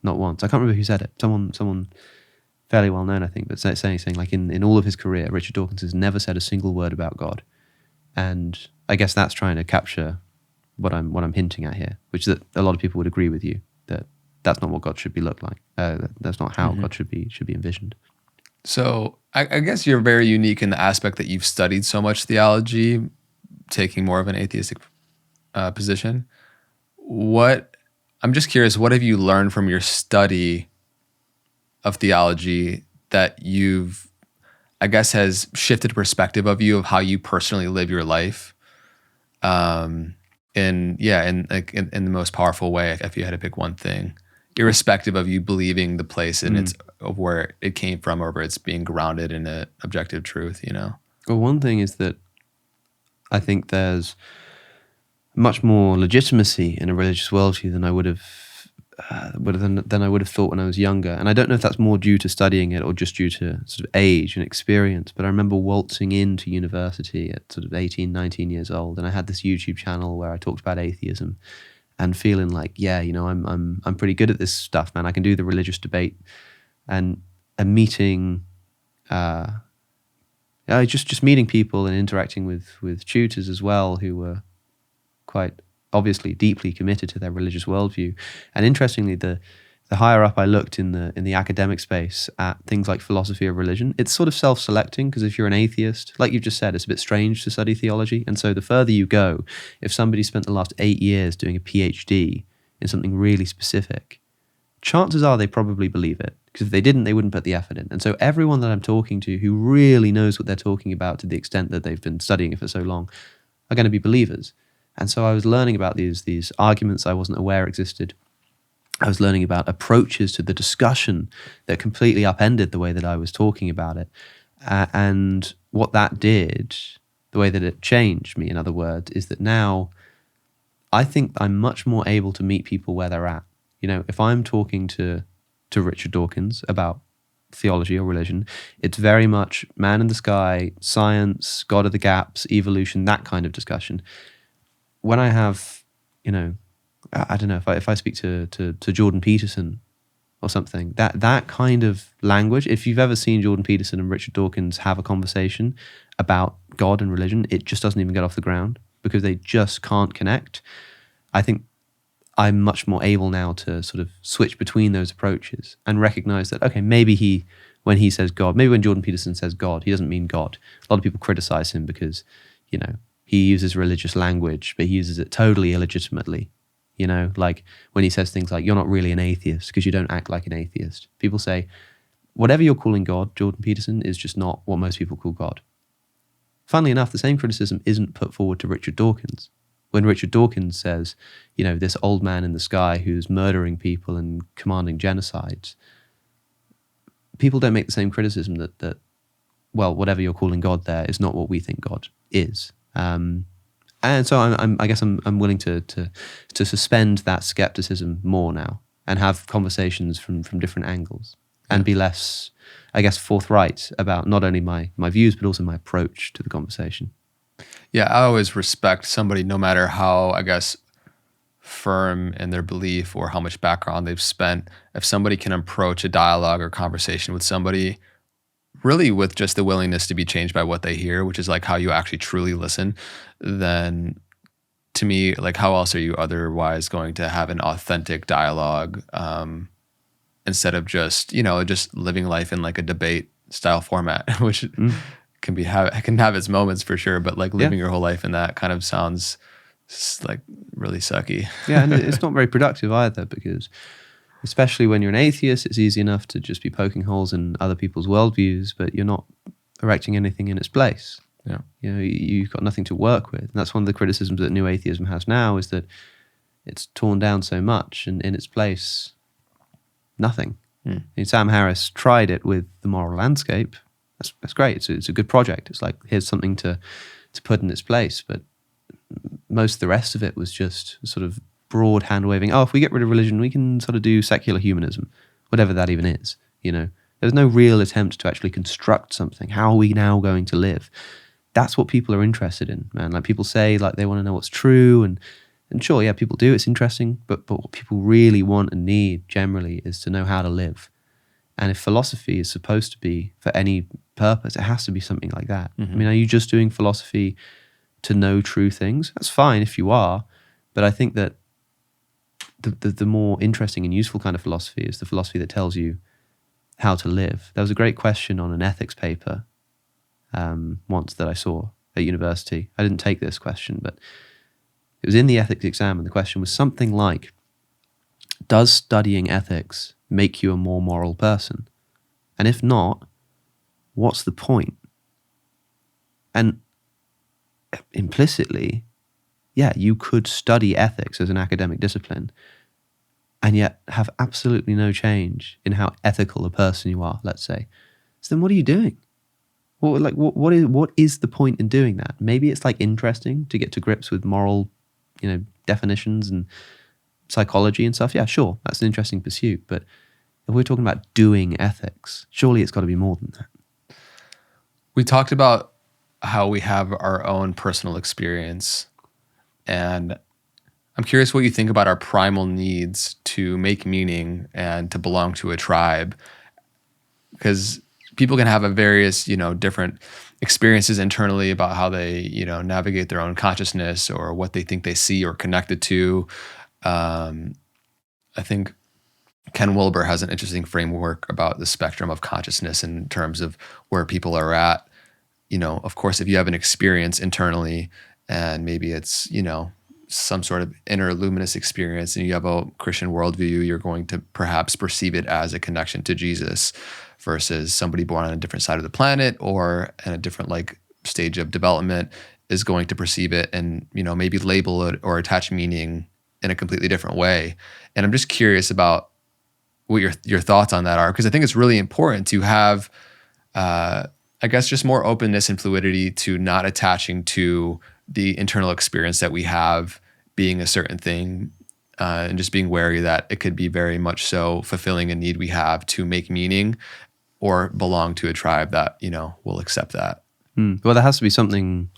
Speaker 1: not once. I can't remember who said it. Someone fairly well known, I think, but saying like in all of his career, Richard Dawkins has never said a single word about God. And I guess that's trying to capture what I'm hinting at here, which is that a lot of people would agree with you that that's not what God should be looked like. That's not how God should be envisioned. So
Speaker 2: I guess you're very unique in the aspect that you've studied so much theology, taking more of an atheistic position. I'm just curious, what have you learned from your study of theology that I guess has shifted the perspective of you of how you personally live your life, in the most powerful way, if you had to pick one thing, irrespective of you believing the place and it's of where it came from, or where it's being grounded in an objective truth, you know?
Speaker 1: Well, one thing is that I think there's much more legitimacy in a religious worldview than I would have than I would have thought when I was younger. And I don't know if that's more due to studying it or just due to sort of age and experience, but I remember waltzing into university at sort of 18, 19 years old, and I had this YouTube channel where I talked about atheism and feeling like, yeah, you know, I'm pretty good at this stuff, man. I can do the religious debate. And meeting, just meeting people and interacting with tutors as well who were quite obviously deeply committed to their religious worldview. And interestingly, the higher up I looked in the academic space at things like philosophy of religion, it's sort of self-selecting, because if you're an atheist, like you've just said, it's a bit strange to study theology. And so the further you go, if somebody spent the last 8 years doing a PhD in something really specific, chances are they probably believe it, because if they didn't, they wouldn't put the effort in. And so everyone that I'm talking to who really knows what they're talking about to the extent that they've been studying it for so long are going to be believers. And so I was learning about these arguments I wasn't aware existed. I was learning about approaches to the discussion that completely upended the way that I was talking about it. And what that did, the way that it changed me, in other words, is that now I think I'm much more able to meet people where they're at. You know, if I'm talking to Richard Dawkins about theology or religion, it's very much man in the sky, science, God of the gaps, evolution, that kind of discussion. When I have, you know, I don't know, if I speak to Jordan Peterson or something, that kind of language, if you've ever seen Jordan Peterson and Richard Dawkins have a conversation about God and religion, it just doesn't even get off the ground because they just can't connect. I think I'm much more able now to sort of switch between those approaches and recognize that, okay, maybe when he says God, maybe when Jordan Peterson says God, he doesn't mean God. A lot of people criticize him because, you know, he uses religious language, but he uses it totally illegitimately. You know, like when he says things like, you're not really an atheist because you don't act like an atheist. People say, whatever you're calling God, Jordan Peterson, is just not what most people call God. Funnily enough, the same criticism isn't put forward to Richard Dawkins. When Richard Dawkins says, you know, this old man in the sky who's murdering people and commanding genocides, people don't make the same criticism that well, whatever you're calling God there is not what we think God is. And so I guess I'm willing to suspend that skepticism more now and have conversations from different angles and be less, I guess, forthright about not only my views but also my approach to the conversation.
Speaker 2: Yeah, I always respect somebody, no matter how, I guess, firm in their belief or how much background they've spent. If somebody can approach a dialogue or conversation with somebody really with just the willingness to be changed by what they hear, which is like how you actually truly listen, then to me, like how else are you otherwise going to have an authentic dialogue instead of just, you know, just living life in like a debate style format, which can have its moments for sure, but like living your whole life in that kind of sounds like really sucky.
Speaker 1: Yeah, and it's not very productive either, because especially when you're an atheist, it's easy enough to just be poking holes in other people's worldviews, but you're not erecting anything in its place.
Speaker 2: Yeah,
Speaker 1: you know, you've got nothing to work with. And that's one of the criticisms that New Atheism has now, is that it's torn down so much, and in its place, nothing. And Sam Harris tried it with The Moral Landscape. That's great. It's a good project. It's like, here's something to put in its place. But most of the rest of it was just sort of broad hand waving. Oh, if we get rid of religion, we can sort of do secular humanism, whatever that even is. You know, there's no real attempt to actually construct something. How are we now going to live? That's what people are interested in, man. Like, people say, like, they want to know what's true, and sure, yeah, people do. It's interesting, but what people really want and need generally is to know how to live. And if philosophy is supposed to be for any purpose, it has to be something like that. I mean, are you just doing philosophy to know true things? That's fine if you are, but I think that the more interesting and useful kind of philosophy is the philosophy that tells you how to live. There was a great question on an ethics paper once that I saw at university. I didn't take this question, but it was in the ethics exam, and the question was something like, does studying ethics make you a more moral person? And if not, what's the point? And implicitly, yeah, you could study ethics as an academic discipline and yet have absolutely no change in how ethical a person you are, let's say. So then what are you doing? What is the point in doing that? Maybe it's like interesting to get to grips with moral, you know, definitions and psychology and stuff, yeah, sure, that's an interesting pursuit. But if we're talking about doing ethics, surely it's got to be more than that.
Speaker 2: We talked about how we have our own personal experience, and I'm curious what you think about our primal needs to make meaning and to belong to a tribe, because people can have a various, different experiences internally about how they, navigate their own consciousness or what they think they see or connected to. I think Ken Wilber has an interesting framework about the spectrum of consciousness in terms of where people are at. Of course, if you have an experience internally and maybe it's, some sort of inner luminous experience and you have a Christian worldview, you're going to perhaps perceive it as a connection to Jesus versus somebody born on a different side of the planet or in a different stage of development is going to perceive it and, maybe label it or attach meaning in a completely different way. And I'm just curious about what your thoughts on that are, because I think it's really important to have, I guess, just more openness and fluidity to not attaching to the internal experience that we have being a certain thing, and just being wary that it could be very much so fulfilling a need we have to make meaning or belong to a tribe that, will accept that.
Speaker 1: Well, there has to be something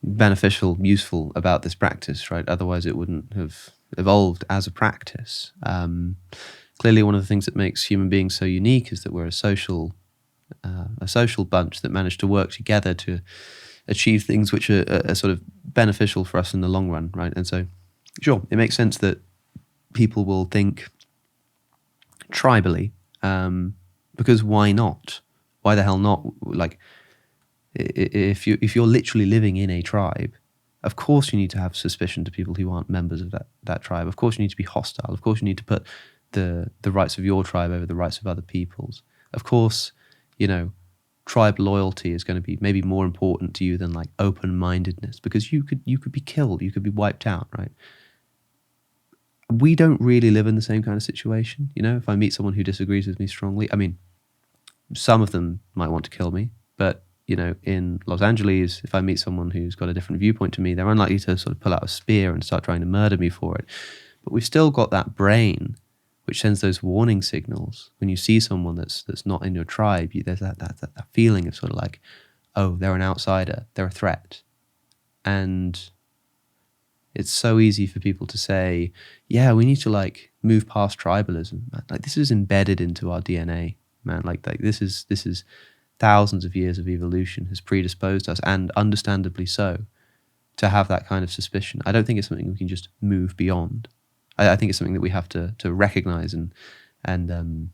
Speaker 1: beneficial, useful about this practice, right? Otherwise it wouldn't have evolved as a practice. Clearly one of the things that makes human beings so unique is that we're a social bunch that managed to work together to achieve things which are sort of beneficial for us in the long run, right? And so, sure, it makes sense that people will think tribally, because why not? Why the hell not? If you're literally living in a tribe, of course you need to have suspicion to people who aren't members of that tribe. Of course you need to be hostile. Of course you need to put the rights of your tribe over the rights of other people's. Of course, tribe loyalty is going to be maybe more important to you than open-mindedness, because you could be killed, you could be wiped out, right? We don't really live in the same kind of situation. If I meet someone who disagrees with me strongly, I mean, some of them might want to kill me, but in Los Angeles, if I meet someone who's got a different viewpoint to me, they're unlikely to sort of pull out a spear and start trying to murder me for it. But we've still got that brain which sends those warning signals. When you see someone that's not in your tribe, there's that feeling of sort of oh, they're an outsider, they're a threat. And it's so easy for people to say, yeah, we need to move past tribalism. This is embedded into our DNA, man. This is thousands of years of evolution has predisposed us, and understandably so, to have that kind of suspicion. I don't think it's something we can just move beyond. I think it's something that we have to recognize and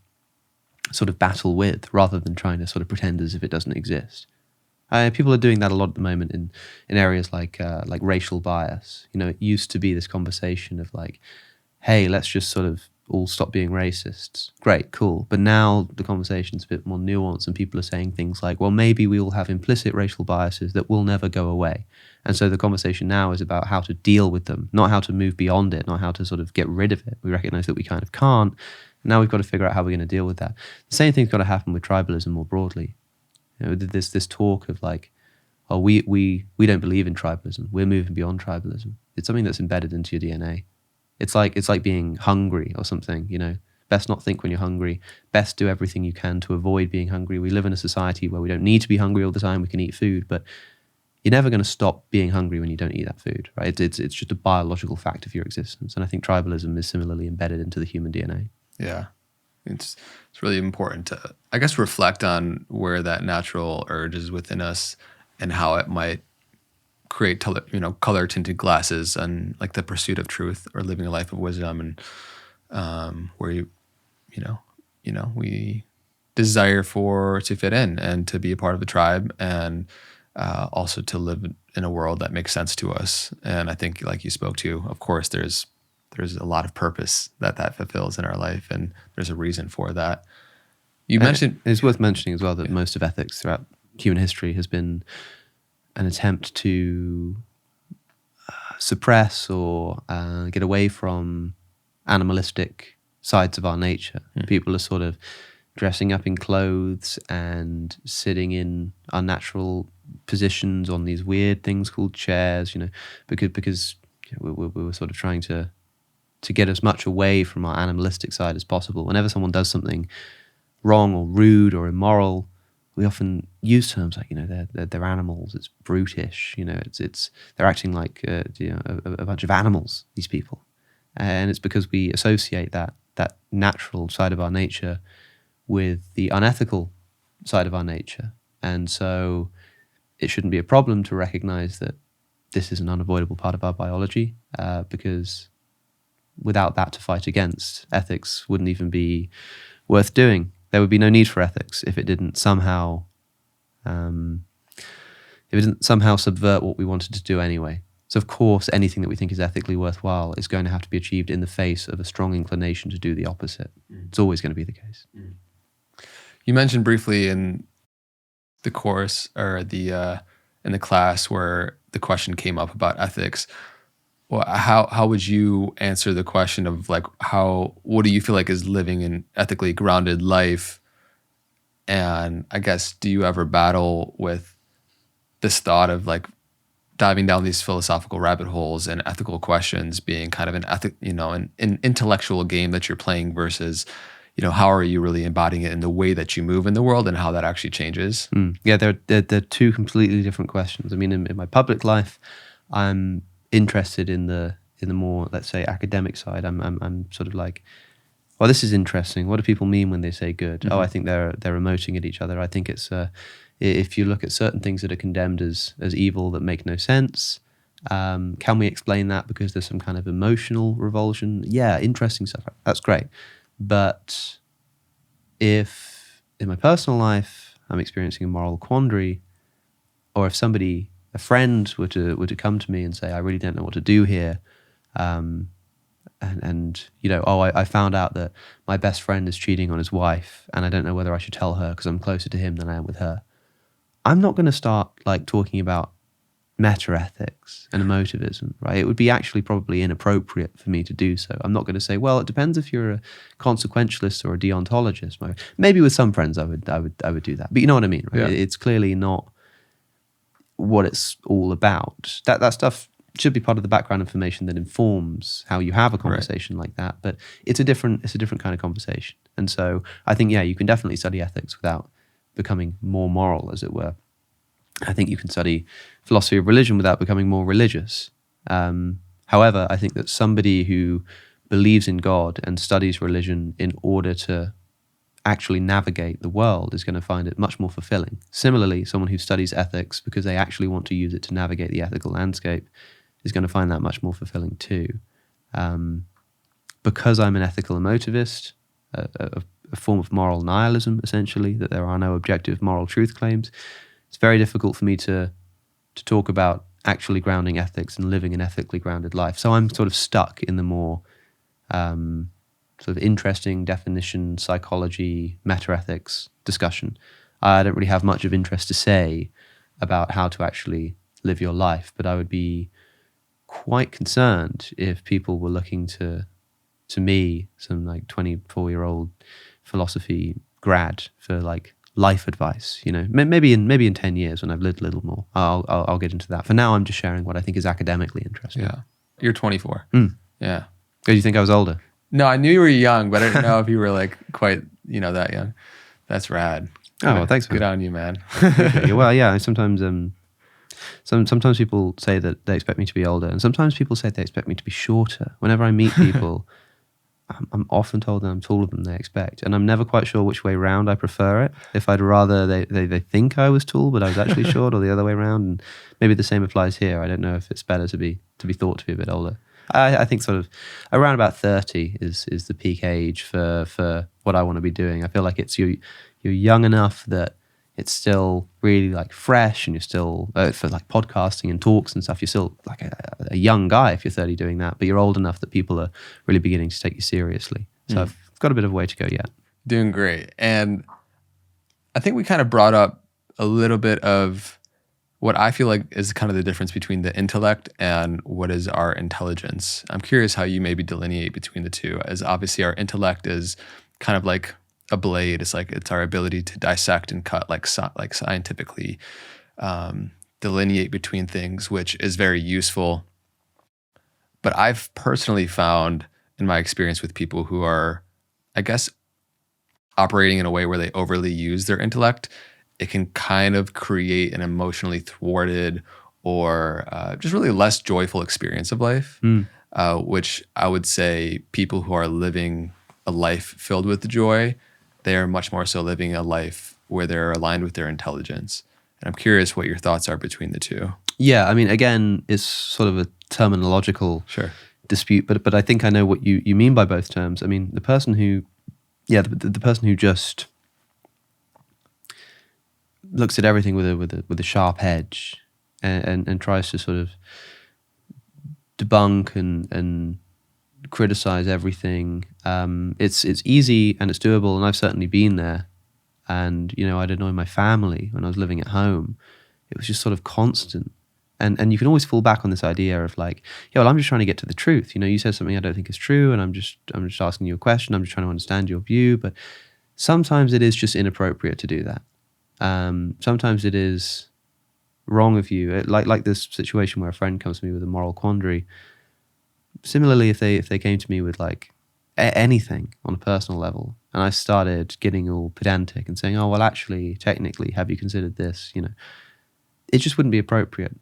Speaker 1: sort of battle with, rather than trying to sort of pretend as if it doesn't exist. People are doing that a lot at the moment in areas like racial bias. It used to be this conversation of hey, let's just sort of all stop being racists. Great, cool. But now the conversation's a bit more nuanced and people are saying things like, well, maybe we all have implicit racial biases that will never go away. And so the conversation now is about how to deal with them, not how to move beyond it, not how to sort of get rid of it. We recognize that we kind of can't. Now we've got to figure out how we're going to deal with that. The same thing's got to happen with tribalism more broadly. There's this talk of oh, we don't believe in tribalism. We're moving beyond tribalism. It's something that's embedded into your DNA. It's like being hungry or something, Best not think when you're hungry. Best do everything you can to avoid being hungry. We live in a society where we don't need to be hungry all the time. We can eat food, but you're never going to stop being hungry when you don't eat that food, right? It's just a biological fact of your existence. And I think tribalism is similarly embedded into the human DNA.
Speaker 2: Yeah. It's really important to, I guess, reflect on where that natural urge is within us and how it might create color tinted glasses and the pursuit of truth or living a life of wisdom, and where we desire to fit in and to be a part of the tribe, and also to live in a world that makes sense to us. And I think, like you spoke to, of course, there's a lot of purpose that fulfills in our life, and there's a reason for that. You mentioned
Speaker 1: it's worth mentioning as well that most of ethics throughout human history has been an attempt to suppress or get away from animalistic sides of our nature. People are sort of dressing up in clothes and sitting in unnatural positions on these weird things called chairs, because we were sort of trying to to get as much away from our animalistic side as possible. Whenever someone does something wrong or rude or immoral, we often use terms like, they're animals, it's brutish, it's they're acting like a bunch of animals, these people. And it's because we associate that natural side of our nature with the unethical side of our nature. And so it shouldn't be a problem to recognize that this is an unavoidable part of our biology, because without that to fight against, ethics wouldn't even be worth doing. There would be no need for ethics if it didn't somehow subvert what we wanted to do anyway. So of course, anything that we think is ethically worthwhile is going to have to be achieved in the face of a strong inclination to do the opposite. It's always going to be the case.
Speaker 2: You mentioned briefly in the course or in the class where the question came up about ethics. Well, how would you answer the question of like what do you feel like is living an ethically grounded life? And I guess, do you ever battle with this thought of like diving down these philosophical rabbit holes and ethical questions being kind of an intellectual game that you're playing versus, how are you really embodying it in the way that you move in the world and how that actually changes?
Speaker 1: Yeah, they're two completely different questions. I mean, in my public life, I'm interested in the more, let's say, academic side. I'm sort of like, well, this is interesting. What do people mean when they say good? Mm-hmm. Oh, I think they're emoting at each other. I think it's if you look at certain things that are condemned as evil that make no sense, can we explain that because there's some kind of emotional revulsion? Yeah, interesting stuff. That's great. But if in my personal life I'm experiencing a moral quandary, or if a friend were to come to me and say, I really don't know what to do here, I found out that my best friend is cheating on his wife and I don't know whether I should tell her because I'm closer to him than I am with her. I'm not going to start like talking about meta-ethics and emotivism, right? It would be actually probably inappropriate for me to do so. I'm not going to say, well, it depends if you're a consequentialist or a deontologist. Maybe with some friends I would do that. But you know what I mean, right? Yeah. It's clearly not what it's all about. That stuff should be part of the background information that informs how you have a conversation like that. But it's a different kind of conversation. And so I think, you can definitely study ethics without becoming more moral, as it were. I think you can study philosophy of religion without becoming more religious. However, I think that somebody who believes in God and studies religion in order to actually navigate the world is going to find it much more fulfilling. Similarly, someone who studies ethics because they actually want to use it to navigate the ethical landscape is going to find that much more fulfilling too. Because I'm an ethical emotivist, a form of moral nihilism, essentially, that there are no objective moral truth claims, it's very difficult for me to talk about actually grounding ethics and living an ethically grounded life. So I'm sort of stuck in the more sort of interesting definition, psychology, meta-ethics discussion. I don't really have much of interest to say about how to actually live your life, but I would be quite concerned if people were looking to me, some like 24-year-old philosophy grad, for like life advice. Maybe in 10 years when I've lived a little more, I'll get into that. For now, I'm just sharing what I think is academically interesting.
Speaker 2: Yeah, you're 24. Yeah.
Speaker 1: Do you think I was older?
Speaker 2: No, I knew you were young, but I didn't know if you were like quite, that young. That's rad.
Speaker 1: Well, thanks.
Speaker 2: Good on you, man.
Speaker 1: Well, yeah. Sometimes people say that they expect me to be older, and sometimes people say they expect me to be shorter. Whenever I meet people, I'm often told that I'm taller than they expect, and I'm never quite sure which way round I prefer it. If I'd rather they think I was tall, but I was actually short, or the other way around. And maybe the same applies here. I don't know if it's better to be thought to be a bit older. I think sort of around about 30 is the peak age for what I want to be doing. I feel like it's you're young enough that it's still really like fresh, and you're still for like podcasting and talks and stuff, you're still like a young guy if you're 30 doing that, but you're old enough that people are really beginning to take you seriously. So I've got a bit of a way to go yet.
Speaker 2: Doing great. And I think we kind of brought up a little bit of what I feel like is kind of the difference between the intellect and what is our intelligence. I'm curious how you maybe delineate between the two, as obviously our intellect is kind of like a blade. It's our ability to dissect and cut like scientifically, delineate between things, which is very useful. But I've personally found in my experience with people who are, I guess, operating in a way where they overly use their intellect, it can kind of create an emotionally thwarted or just really less joyful experience of life, which I would say people who are living a life filled with joy, they are much more so living a life where they're aligned with their intelligence. And I'm curious what your thoughts are between the two.
Speaker 1: Yeah, I mean, again, it's sort of a terminological dispute, but I think I know what you mean by both terms. I mean, the person who just looks at everything with a sharp edge and tries to sort of debunk and criticize everything. It's easy and it's doable, and I've certainly been there. And I'd annoy my family when I was living at home. It was just sort of constant. And you can always fall back on this idea of like, yeah, well, I'm just trying to get to the truth. You said something I don't think is true, and I'm just asking you a question. I'm just trying to understand your view. But sometimes it is just inappropriate to do that. Sometimes it is wrong of you. Like this situation where a friend comes to me with a moral quandary. Similarly, if they came to me with like anything on a personal level, and I started getting all pedantic and saying, oh, well, actually, technically, have you considered this? It just wouldn't be appropriate.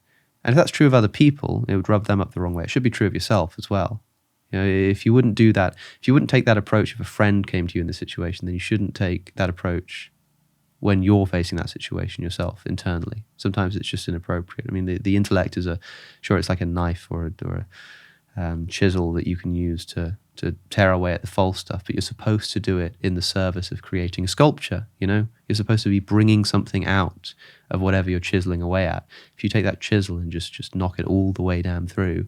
Speaker 1: And if that's true of other people, it would rub them up the wrong way. It should be true of yourself as well. If you wouldn't do that, if you wouldn't take that approach if a friend came to you in this situation, then you shouldn't take that approach when you're facing that situation yourself internally. Sometimes it's just inappropriate. I mean, the intellect is it's like a knife or a chisel that you can use to tear away at the false stuff, but you're supposed to do it in the service of creating a sculpture. You're supposed to be bringing something out of whatever you're chiseling away at. If you take that chisel and just knock it all the way down through,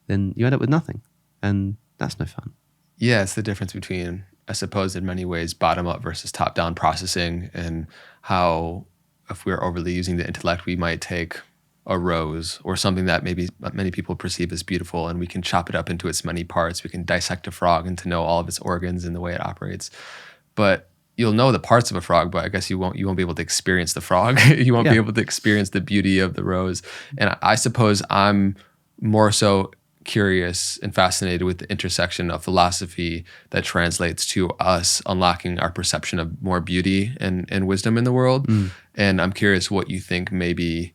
Speaker 1: then you end up with nothing, and that's no fun.
Speaker 2: Yeah, it's the difference between, I suppose, in many ways, bottom-up versus top-down processing, and how if we're overly using the intellect, we might take a rose or something that maybe many people perceive as beautiful, and we can chop it up into its many parts. We can dissect a frog and to know all of its organs and the way it operates. But you'll know the parts of a frog, but I guess you won't be able to experience the frog. You won't be able to experience the beauty of the rose. And I suppose I'm more so curious and fascinated with the intersection of philosophy that translates to us unlocking our perception of more beauty and wisdom in the world. And I'm curious what you think maybe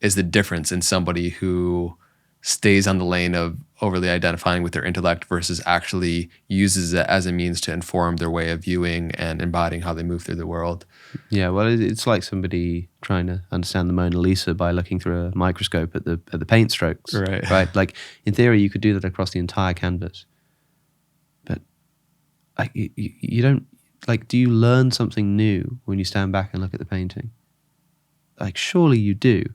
Speaker 2: is the difference in somebody who stays on the lane of overly identifying with their intellect versus actually uses it as a means to inform their way of viewing and embodying how they move through the world.
Speaker 1: Yeah, well, it's like somebody trying to understand the Mona Lisa by looking through a microscope at the paint strokes. Right? Like, in theory, you could do that across the entire canvas. But you don't, like, do you learn something new when you stand back and look at the painting? Like, surely you do.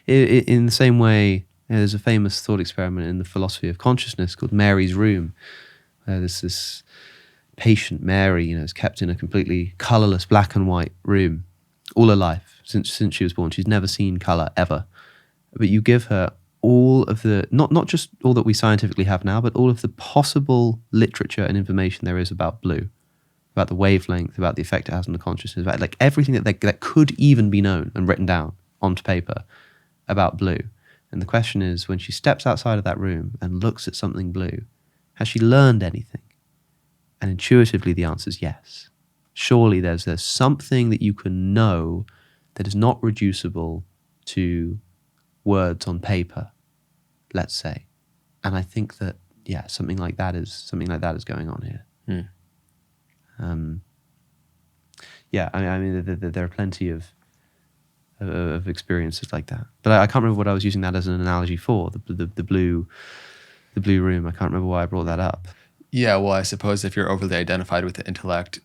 Speaker 1: In the same way, there's a famous thought experiment in the philosophy of consciousness called Mary's Room. There's this patient Mary, is kept in a completely colorless black and white room all her life since she was born. She's never seen color ever. But you give her all of the, not just all that we scientifically have now, but all of the possible literature and information there is about blue, about the wavelength, about the effect it has on the consciousness, about like everything that could even be known and written down onto paper about blue. And the question is, when she steps outside of that room and looks at something blue, has she learned anything? And intuitively the answer is yes. Surely there's something that you can know that is not reducible to words on paper, let's say. And I think that, something like that is going on here. I mean, there are plenty of experiences like that, but I can't remember what I was using that as an analogy for. The blue room. I can't remember why I brought that up.
Speaker 2: Yeah, well, I suppose if you're overly identified with the intellect,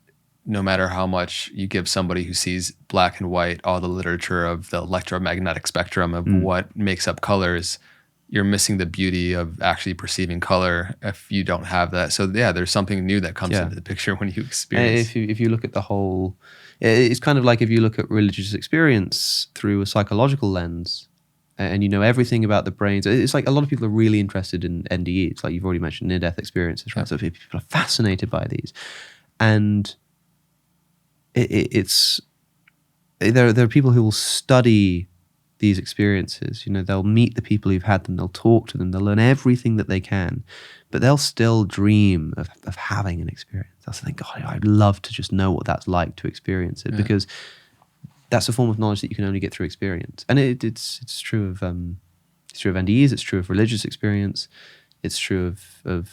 Speaker 2: no matter how much you give somebody who sees black and white all the literature of the electromagnetic spectrum of what makes up colors, you're missing the beauty of actually perceiving color if you don't have that. So there's something new that comes into the picture when you experience.
Speaker 1: If you look at the whole, it's kind of like if you look at religious experience through a psychological lens, and you know everything about the brains. It's like a lot of people are really interested in NDE. It's like you've already mentioned near-death experiences, right? So people are fascinated by these, and there are people who will study these experiences. They'll meet the people who've had them, they'll talk to them, they'll learn everything that they can, but they'll still dream of having an experience. They'll think, God, I'd love to just know what that's like to experience it, because that's a form of knowledge that you can only get through experience. And it's true of NDEs, it's true of religious experience, it's true of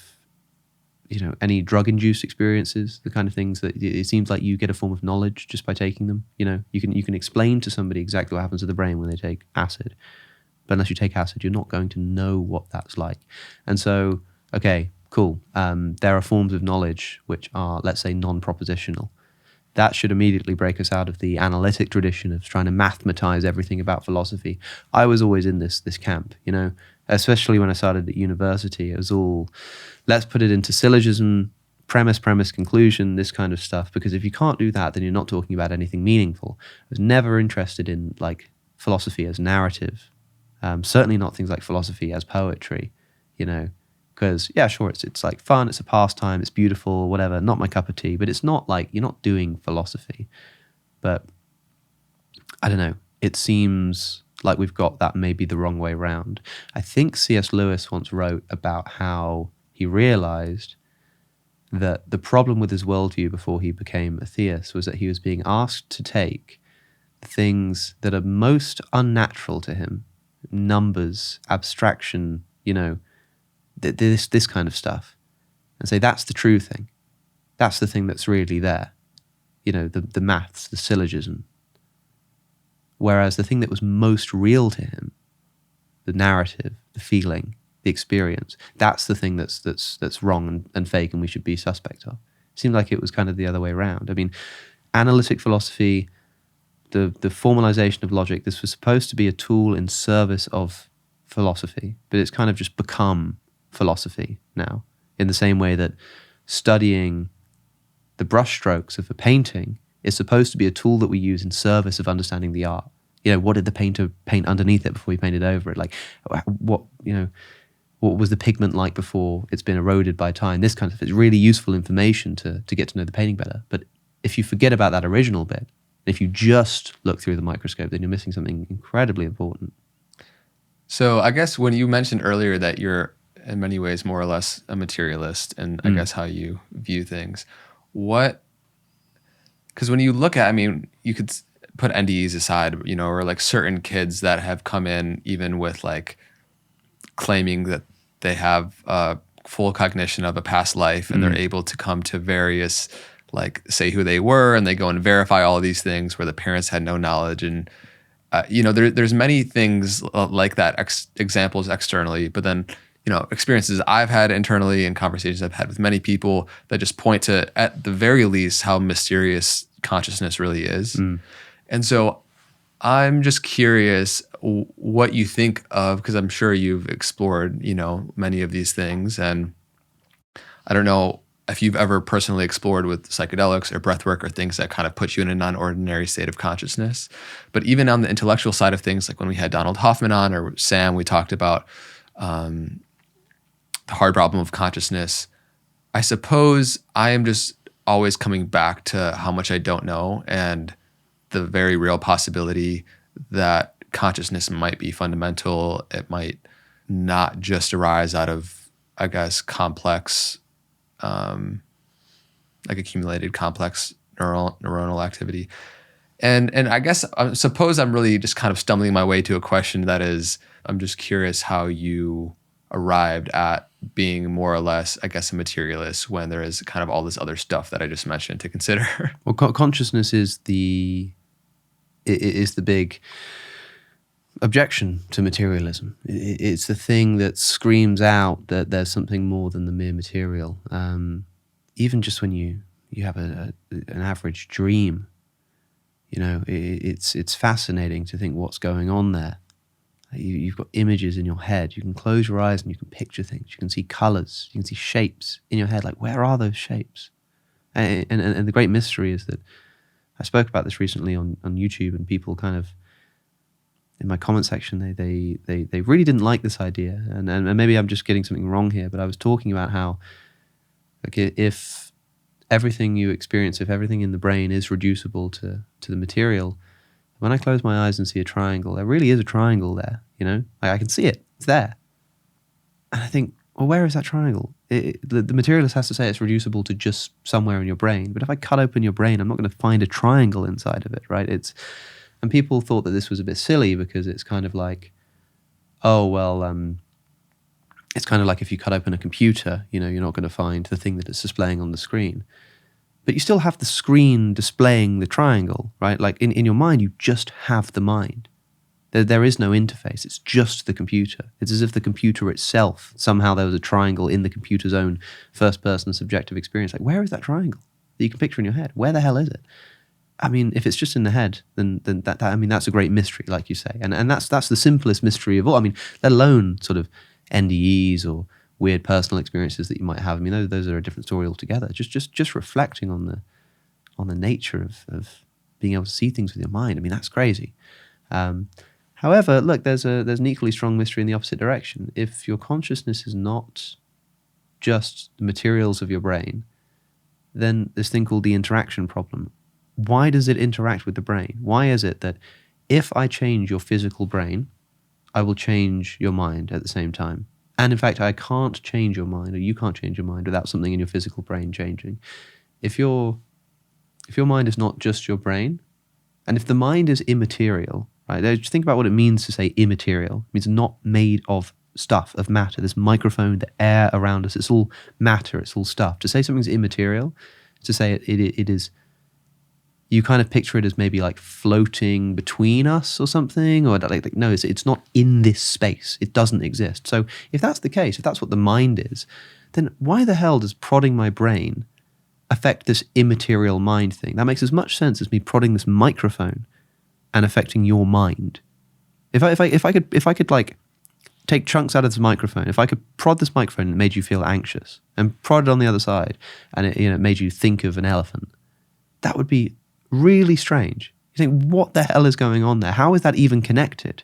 Speaker 1: any drug-induced experiences, the kind of things that it seems like you get a form of knowledge just by taking them. You can explain to somebody exactly what happens to the brain when they take acid, but unless you take acid, you're not going to know what that's like. And so, okay, cool. There are forms of knowledge which are, let's say, non-propositional. That should immediately break us out of the analytic tradition of trying to mathematize everything about philosophy. I was always in this camp, especially when I started at university. It was all, let's put it into syllogism, premise, conclusion, this kind of stuff. Because if you can't do that, then you're not talking about anything meaningful. I was never interested in philosophy as narrative. Certainly not things like philosophy as poetry, because sure, it's fun, it's a pastime, it's beautiful, whatever, not my cup of tea, but it's not you're not doing philosophy. But I don't know, it seems like we've got that maybe the wrong way round. I think C.S. Lewis once wrote about how he realized that the problem with his worldview before he became a theist was that he was being asked to take things that are most unnatural to him, numbers, abstraction, this kind of stuff, and say that's the true thing. That's the thing that's really there. The maths, the syllogism. Whereas the thing that was most real to him, the narrative, the feeling, the experience, that's the thing that's wrong and fake and we should be suspect of. It seemed like it was kind of the other way around. I mean, analytic philosophy, the formalization of logic, this was supposed to be a tool in service of philosophy, but it's kind of just become philosophy now, in the same way that studying the brushstrokes of a painting is supposed to be a tool that we use in service of understanding the art. What did the painter paint underneath it before he painted over it? What was the pigment like before it's been eroded by time? This kind of, it's really useful information to get to know the painting better. But if you forget about that original bit, if you just look through the microscope, then you're missing something incredibly important.
Speaker 2: So I guess when you mentioned earlier that you're in many ways more or less a materialist, and I guess how you view things, because when you look at, you could put NDEs aside, or certain kids that have come in even with claiming that they have full cognition of a past life, and they're able to come to various, say who they were, and they go and verify all of these things where the parents had no knowledge. And there's many things like that, examples externally, but then experiences I've had internally and conversations I've had with many people that just point to, at the very least, how mysterious consciousness really is. And so I'm just curious what you think of, because I'm sure you've explored, many of these things. And I don't know if you've ever personally explored with psychedelics or breathwork or things that kind of put you in a non-ordinary state of consciousness. But even on the intellectual side of things, like when we had Donald Hoffman on, or Sam, we talked about the hard problem of consciousness. I suppose I am just always coming back to how much I don't know, and the very real possibility that consciousness might be fundamental. It might not just arise out of, I guess, complex, accumulated complex neuronal activity. And I guess, suppose I'm really just kind of stumbling my way to a question that is, I'm just curious how you arrived at being more or less, I guess, a materialist when there is kind of all this other stuff that I just mentioned to consider.
Speaker 1: Well, consciousness is the big objection to materialism. It's the thing that screams out that there's something more than the mere material. Even just when you have an average dream, it's fascinating to think what's going on there. You've got images in your head. You can close your eyes and you can picture things. You can see colors. You can see shapes in your head. Where are those shapes? And the great mystery is that I spoke about this recently on YouTube, and people kind of, in my comment section, they really didn't like this idea. And maybe I'm just getting something wrong here, but I was talking about how, if everything you experience, if everything in the brain is reducible to the material, when I close my eyes and see a triangle, there really is a triangle there, you know? Like, I can see it. It's there. And I think, well, where is that triangle? The materialist has to say it's reducible to just somewhere in your brain. But if I cut open your brain, I'm not going to find a triangle inside of it, right? And people thought that this was a bit silly because it's kind of like, oh, well, it's kind of like if you cut open a computer, you know, you're not going to find the thing that it's displaying on the screen. But you still have the screen displaying the triangle, right? Like in your mind, you just have the mind. There is no interface. It's just the computer. It's as if the computer itself, somehow there was a triangle in the computer's own first-person subjective experience. Like, where is that triangle that you can picture in your head? Where the hell is it? I mean, if it's just in the head, then that I mean, that's a great mystery, like you say. And that's the simplest mystery of all. I mean, let alone sort of NDEs or weird personal experiences that you might have. I mean, those are a different story altogether. Just reflecting on the nature of being able to see things with your mind. I mean, that's crazy. However, look, there's an equally strong mystery in the opposite direction. If your consciousness is not just the materials of your brain, then this thing called the interaction problem. Why does it interact with the brain? Why is it that if I change your physical brain, I will change your mind at the same time? And in fact, I can't change your mind, or you can't change your mind without something in your physical brain changing. If your mind is not just your brain, and if the mind is immaterial, right? Just think about what it means to say immaterial. It means not made of stuff, of matter. This microphone, the air around us, it's all matter, it's all stuff. To say something's immaterial, to say it is, you kind of picture it as maybe like floating between us or something, or like no, it's not in this space. It doesn't exist. So if that's the case, if that's what the mind is, then why the hell does prodding my brain affect this immaterial mind thing? That makes as much sense as me prodding this microphone and affecting your mind. If I could like take chunks out of this microphone, if I could prod this microphone and it made you feel anxious, and prod it on the other side and it made you think of an elephant, that would be really strange. You think, what the hell is going on there? How is that even connected?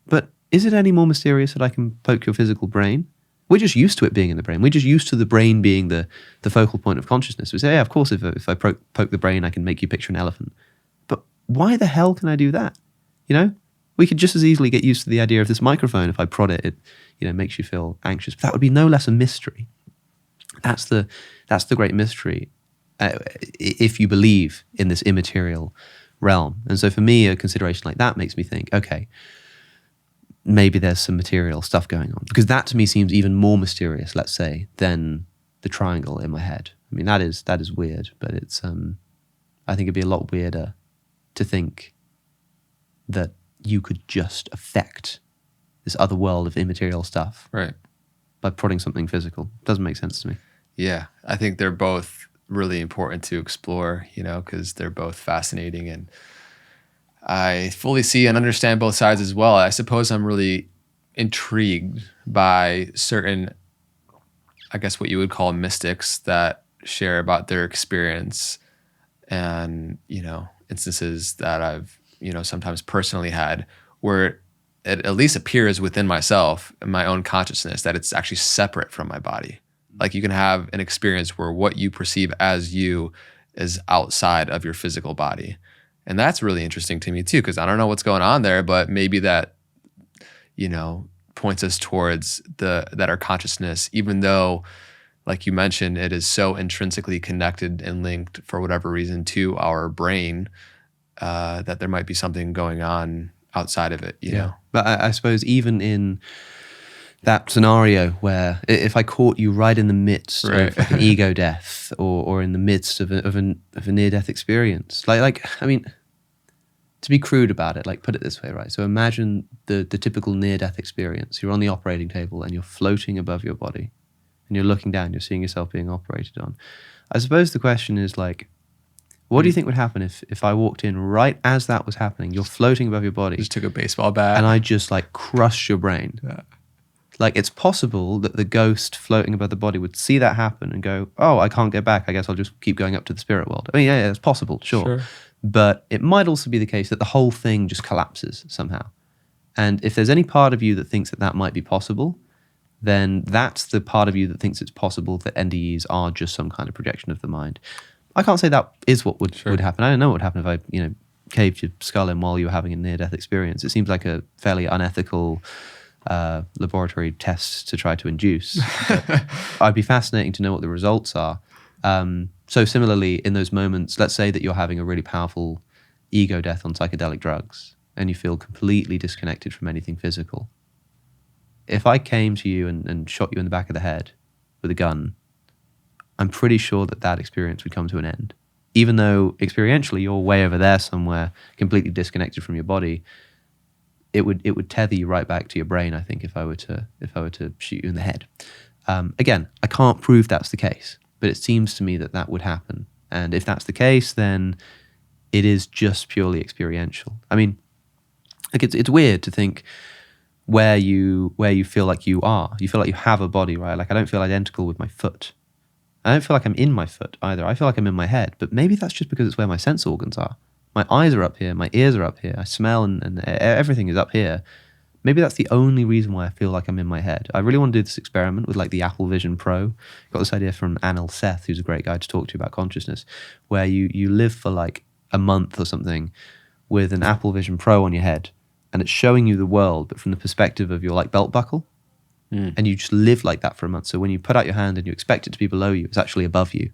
Speaker 1: But is it any more mysterious that I can poke your physical brain? We're just used to it being in the brain. We're just used to the brain being the focal point of consciousness. We say, yeah, of course, if I poke the brain, I can make you picture an elephant. But why the hell can I do that? You know, we could just as easily get used to the idea of this microphone. If I prod it, it makes you feel anxious. But that would be no less a mystery. That's the great mystery. If you believe in this immaterial realm. And so for me, a consideration like that makes me think, okay, maybe there's some material stuff going on. Because that to me seems even more mysterious, let's say, than the triangle in my head. I mean, that is weird, but it's I think it'd be a lot weirder to think that you could just affect this other world of immaterial stuff,
Speaker 2: right,
Speaker 1: by prodding something physical. Doesn't make sense to me.
Speaker 2: Yeah, I think they're both really important to explore, because they're both fascinating, and I fully see and understand both sides as well. I suppose I'm really intrigued by certain, I guess what you would call mystics that share about their experience and, instances that I've, sometimes personally had where it at least appears within myself, in my own consciousness, that it's actually separate from my body. Like you can have an experience where what you perceive as you is outside of your physical body. And that's really interesting to me too, because I don't know what's going on there, but maybe that, points us towards that our consciousness, even though, like you mentioned, it is so intrinsically connected and linked for whatever reason to our brain, that there might be something going on outside of it, you know?
Speaker 1: But I suppose even in that scenario where if I caught you right in the midst of like an ego death or in the midst of a near-death experience, like I mean, to be crude about it, like put it this way, right? So imagine the typical near-death experience. You're on the operating table and you're floating above your body and you're looking down, you're seeing yourself being operated on. I suppose the question is like, what do you think would happen if I walked in right as that was happening? You're floating above your body.
Speaker 2: Just took a baseball bat.
Speaker 1: And I just like crushed your brain.
Speaker 2: Yeah.
Speaker 1: Like it's possible that the ghost floating above the body would see that happen and go, oh, I can't get back. I guess I'll just keep going up to the spirit world. I mean, yeah, it's possible, sure. But it might also be the case that the whole thing just collapses somehow. And if there's any part of you that thinks that might be possible, then that's the part of you that thinks it's possible that NDEs are just some kind of projection of the mind. I can't say that is what would happen. I don't know what would happen if I, caved your skull in while you were having a near-death experience. It seems like a fairly unethical laboratory test to try to induce. I'd be fascinating to know what the results are. So similarly, in those moments, let's say that you're having a really powerful ego death on psychedelic drugs and you feel completely disconnected from anything physical. If I came to you and shot you in the back of the head with a gun, I'm pretty sure that experience would come to an end. Even though experientially you're way over there somewhere, completely disconnected from your body, it would tether you right back to your brain, I think, if I were to shoot you in the head. Again, I can't prove that's the case, but it seems to me that would happen. And if that's the case, then it is just purely experiential. I mean, like it's weird to think where you feel like you are. You feel like you have a body, right? Like I don't feel identical with my foot. I don't feel like I'm in my foot either. I feel like I'm in my head, but maybe that's just because it's where my sense organs are. My eyes are up here, my ears are up here, I smell and everything is up here. Maybe that's the only reason why I feel like I'm in my head. I really want to do this experiment with like the Apple Vision Pro. Got this idea from Anil Seth, who's a great guy to talk to about consciousness, where you live for like a month or something with an Apple Vision Pro on your head, and it's showing you the world, but from the perspective of your like belt buckle. And you just live like that for a month. So when you put out your hand and you expect it to be below you, it's actually above you.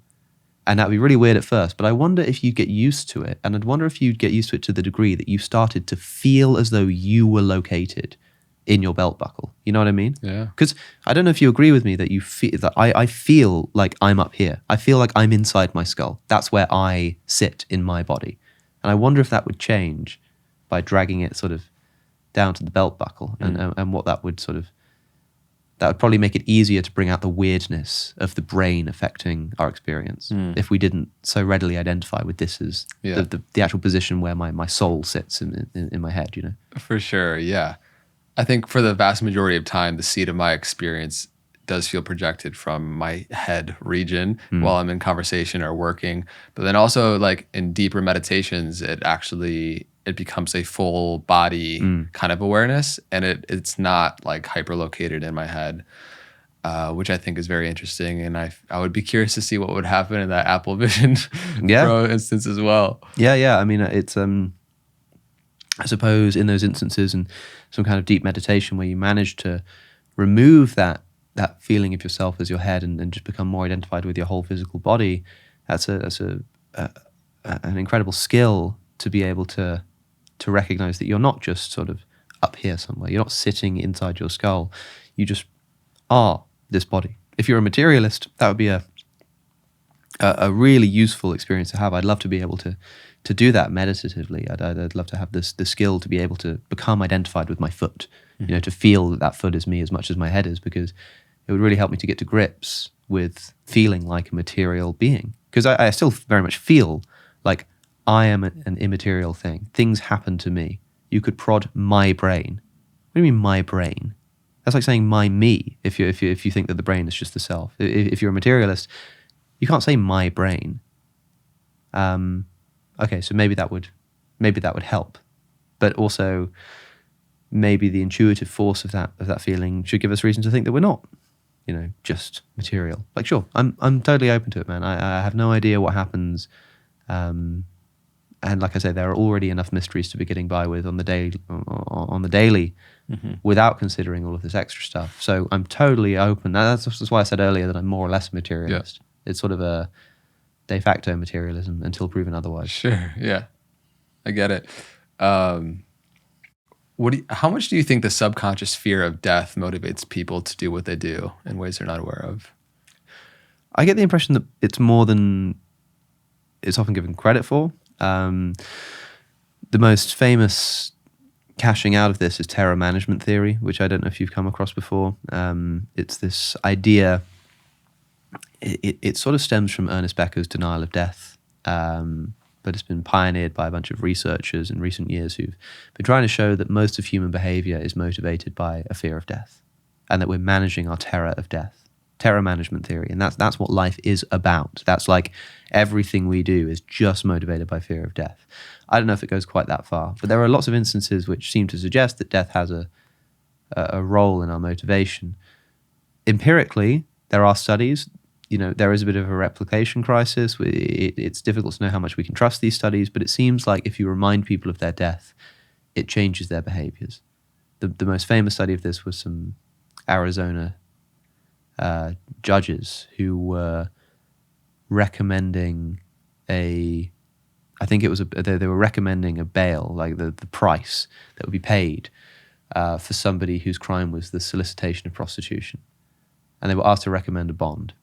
Speaker 1: And that'd be really weird at first, but I wonder if you'd get used to it. And I'd wonder if you'd get used to it to the degree that you started to feel as though you were located in your belt buckle. You know what I mean?
Speaker 2: Yeah.
Speaker 1: Because I don't know if you agree with me that you feel that I feel like I'm up here. I feel like I'm inside my skull. That's where I sit in my body. And I wonder if that would change by dragging it sort of down to the belt buckle and what that would sort of, that would probably make it easier to bring out the weirdness of the brain affecting our experience if we didn't so readily identify with this as the actual position where my soul sits in my head, you know?
Speaker 2: For sure, yeah. I think for the vast majority of time, the seat of my experience does feel projected from my head region while I'm in conversation or working. But then also like in deeper meditations, it becomes a full body kind of awareness, and it's not like hyper-located in my head, which I think is very interesting. And I would be curious to see what would happen in that Apple Vision Pro instance as well.
Speaker 1: Yeah. I mean, it's I suppose in those instances and some kind of deep meditation where you manage to remove that feeling of yourself as your head and just become more identified with your whole physical body, that's an incredible skill to be able to recognize that you're not just sort of up here somewhere. You're not sitting inside your skull. You just are this body. If you're a materialist, that would be a really useful experience to have. I'd love to be able to do that meditatively. I'd love to have the skill to be able to become identified with my foot, you know, to feel that foot is me as much as my head is, because it would really help me to get to grips with feeling like a material being. Because I still very much feel like I am an immaterial thing. Things happen to me. You could prod my brain. What do you mean my brain? That's like saying my me if you think that the brain is just the self. If you're a materialist, you can't say my brain. Okay, so maybe that would help. But also maybe the intuitive force of that feeling should give us reason to think that we're not, you know, just material. Like sure, I'm totally open to it, man. I have no idea what happens. And like I say, there are already enough mysteries to be getting by with on the daily without considering all of this extra stuff. So I'm totally open. That's why I said earlier that I'm more or less materialist. Yeah. It's sort of a de facto materialism until proven otherwise.
Speaker 2: Sure, yeah. I get it. How much do you think the subconscious fear of death motivates people to do what they do in ways they're not aware of?
Speaker 1: I get the impression that it's more than it's often given credit for. The most famous cashing out of this is terror management theory, which I don't know if you've come across before. It's this idea, it sort of stems from Ernest Becker's denial of death, but it's been pioneered by a bunch of researchers in recent years who've been trying to show that most of human behavior is motivated by a fear of death, and that we're managing our terror of death. Terror management theory, and that's what life is about. That's like everything we do is just motivated by fear of death. I don't know if it goes quite that far, but there are lots of instances which seem to suggest that death has a role in our motivation. Empirically, there are studies there is a bit of a replication crisis. It's difficult to know how much we can trust these studies, but it seems like if you remind people of their death, it changes their behaviors. The most famous study of this was some Arizona judges who were recommending they were recommending a bail, like the price that would be paid for somebody whose crime was the solicitation of prostitution. And they were asked to recommend a bond.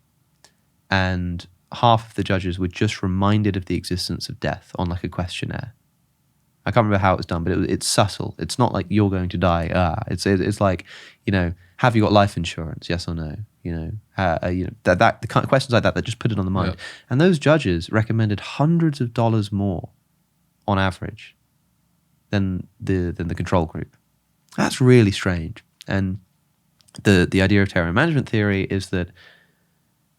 Speaker 1: And half of the judges were just reminded of the existence of death on like a questionnaire. I can't remember how it was done, but it's subtle. It's not like you're going to die. It's like, have you got life insurance? Yes or no? That the kind of questions like that just put it on the mind. Yeah. And those judges recommended hundreds of dollars more on average than the control group. That's really strange. And the idea of terror management theory is that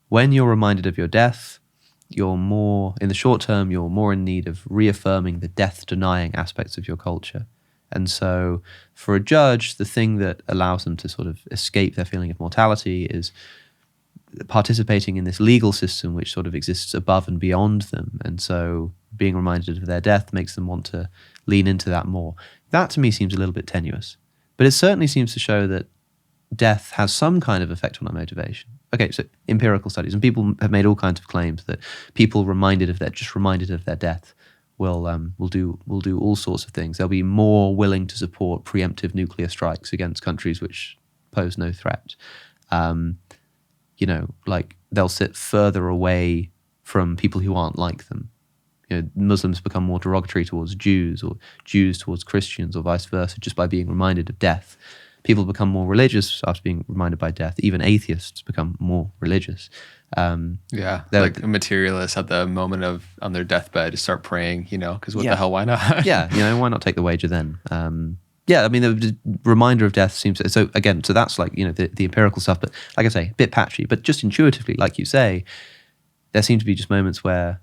Speaker 1: when you're reminded of your death, you're more, in the short term, you're more in need of reaffirming the death-denying aspects of your culture. And so for a judge, the thing that allows them to sort of escape their feeling of mortality is participating in this legal system which sort of exists above and beyond them. And so being reminded of their death makes them want to lean into that more. That to me seems a little bit tenuous. But it certainly seems to show that death has some kind of effect on our motivation. Okay, so empirical studies, and people have made all kinds of claims that people reminded of their death will do all sorts of things. They'll be more willing to support preemptive nuclear strikes against countries which pose no threat. Like they'll sit further away from people who aren't like them. Muslims become more derogatory towards Jews, or Jews towards Christians, or vice versa, just by being reminded of death. People become more religious after being reminded by death. Even atheists become more religious.
Speaker 2: Like materialists at the moment on their deathbed start praying, because what the hell, why not?
Speaker 1: Why not take the wager then? The reminder of death seems so. Again, so that's like the empirical stuff, but like I say, a bit patchy. But just intuitively, like you say, there seem to be just moments where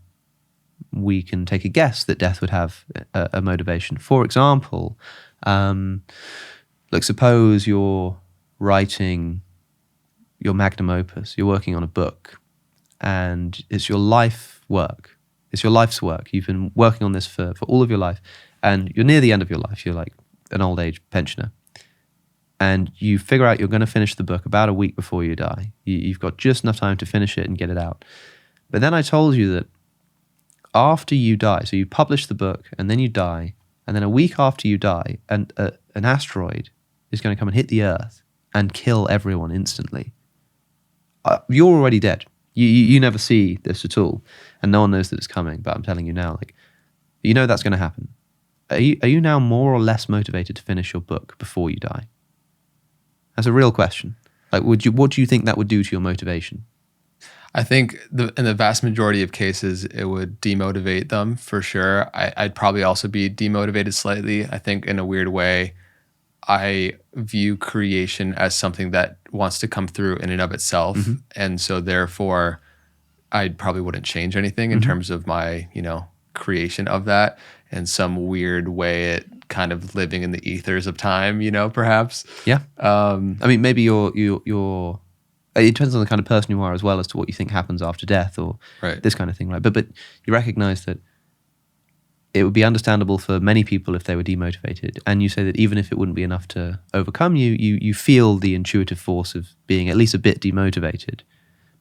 Speaker 1: we can take a guess that death would have a motivation. For example, suppose you're writing your magnum opus, you're working on a book, and it's your life work. It's your life's work. You've been working on this for all of your life, and you're near the end of your life. You're like an old age pensioner. And you figure out you're going to finish the book about a week before you die. You've got just enough time to finish it and get it out. But then I told you that after you die, so you publish the book and then you die, and then a week after you die, an asteroid is going to come and hit the Earth and kill everyone instantly. You're already dead. You never see this at all, and no one knows that it's coming, but I'm telling you now, that's going to happen. Are you now more or less motivated to finish your book before you die? That's a real question. What do you think that would do to your motivation?
Speaker 2: I think in the vast majority of cases, it would demotivate them for sure. I'd probably also be demotivated slightly. I think in a weird way, I view creation as something that wants to come through in and of itself. Mm-hmm. And so therefore, I probably wouldn't change anything in terms of my, creation of that. In some weird way, it kind of living in the ethers of time, perhaps. Yeah.
Speaker 1: Maybe you're it depends on the kind of person you are as well as to what you think happens after death or this kind of thing, right? But you recognize that it would be understandable for many people if they were demotivated. And you say that even if it wouldn't be enough to overcome you feel the intuitive force of being at least a bit demotivated.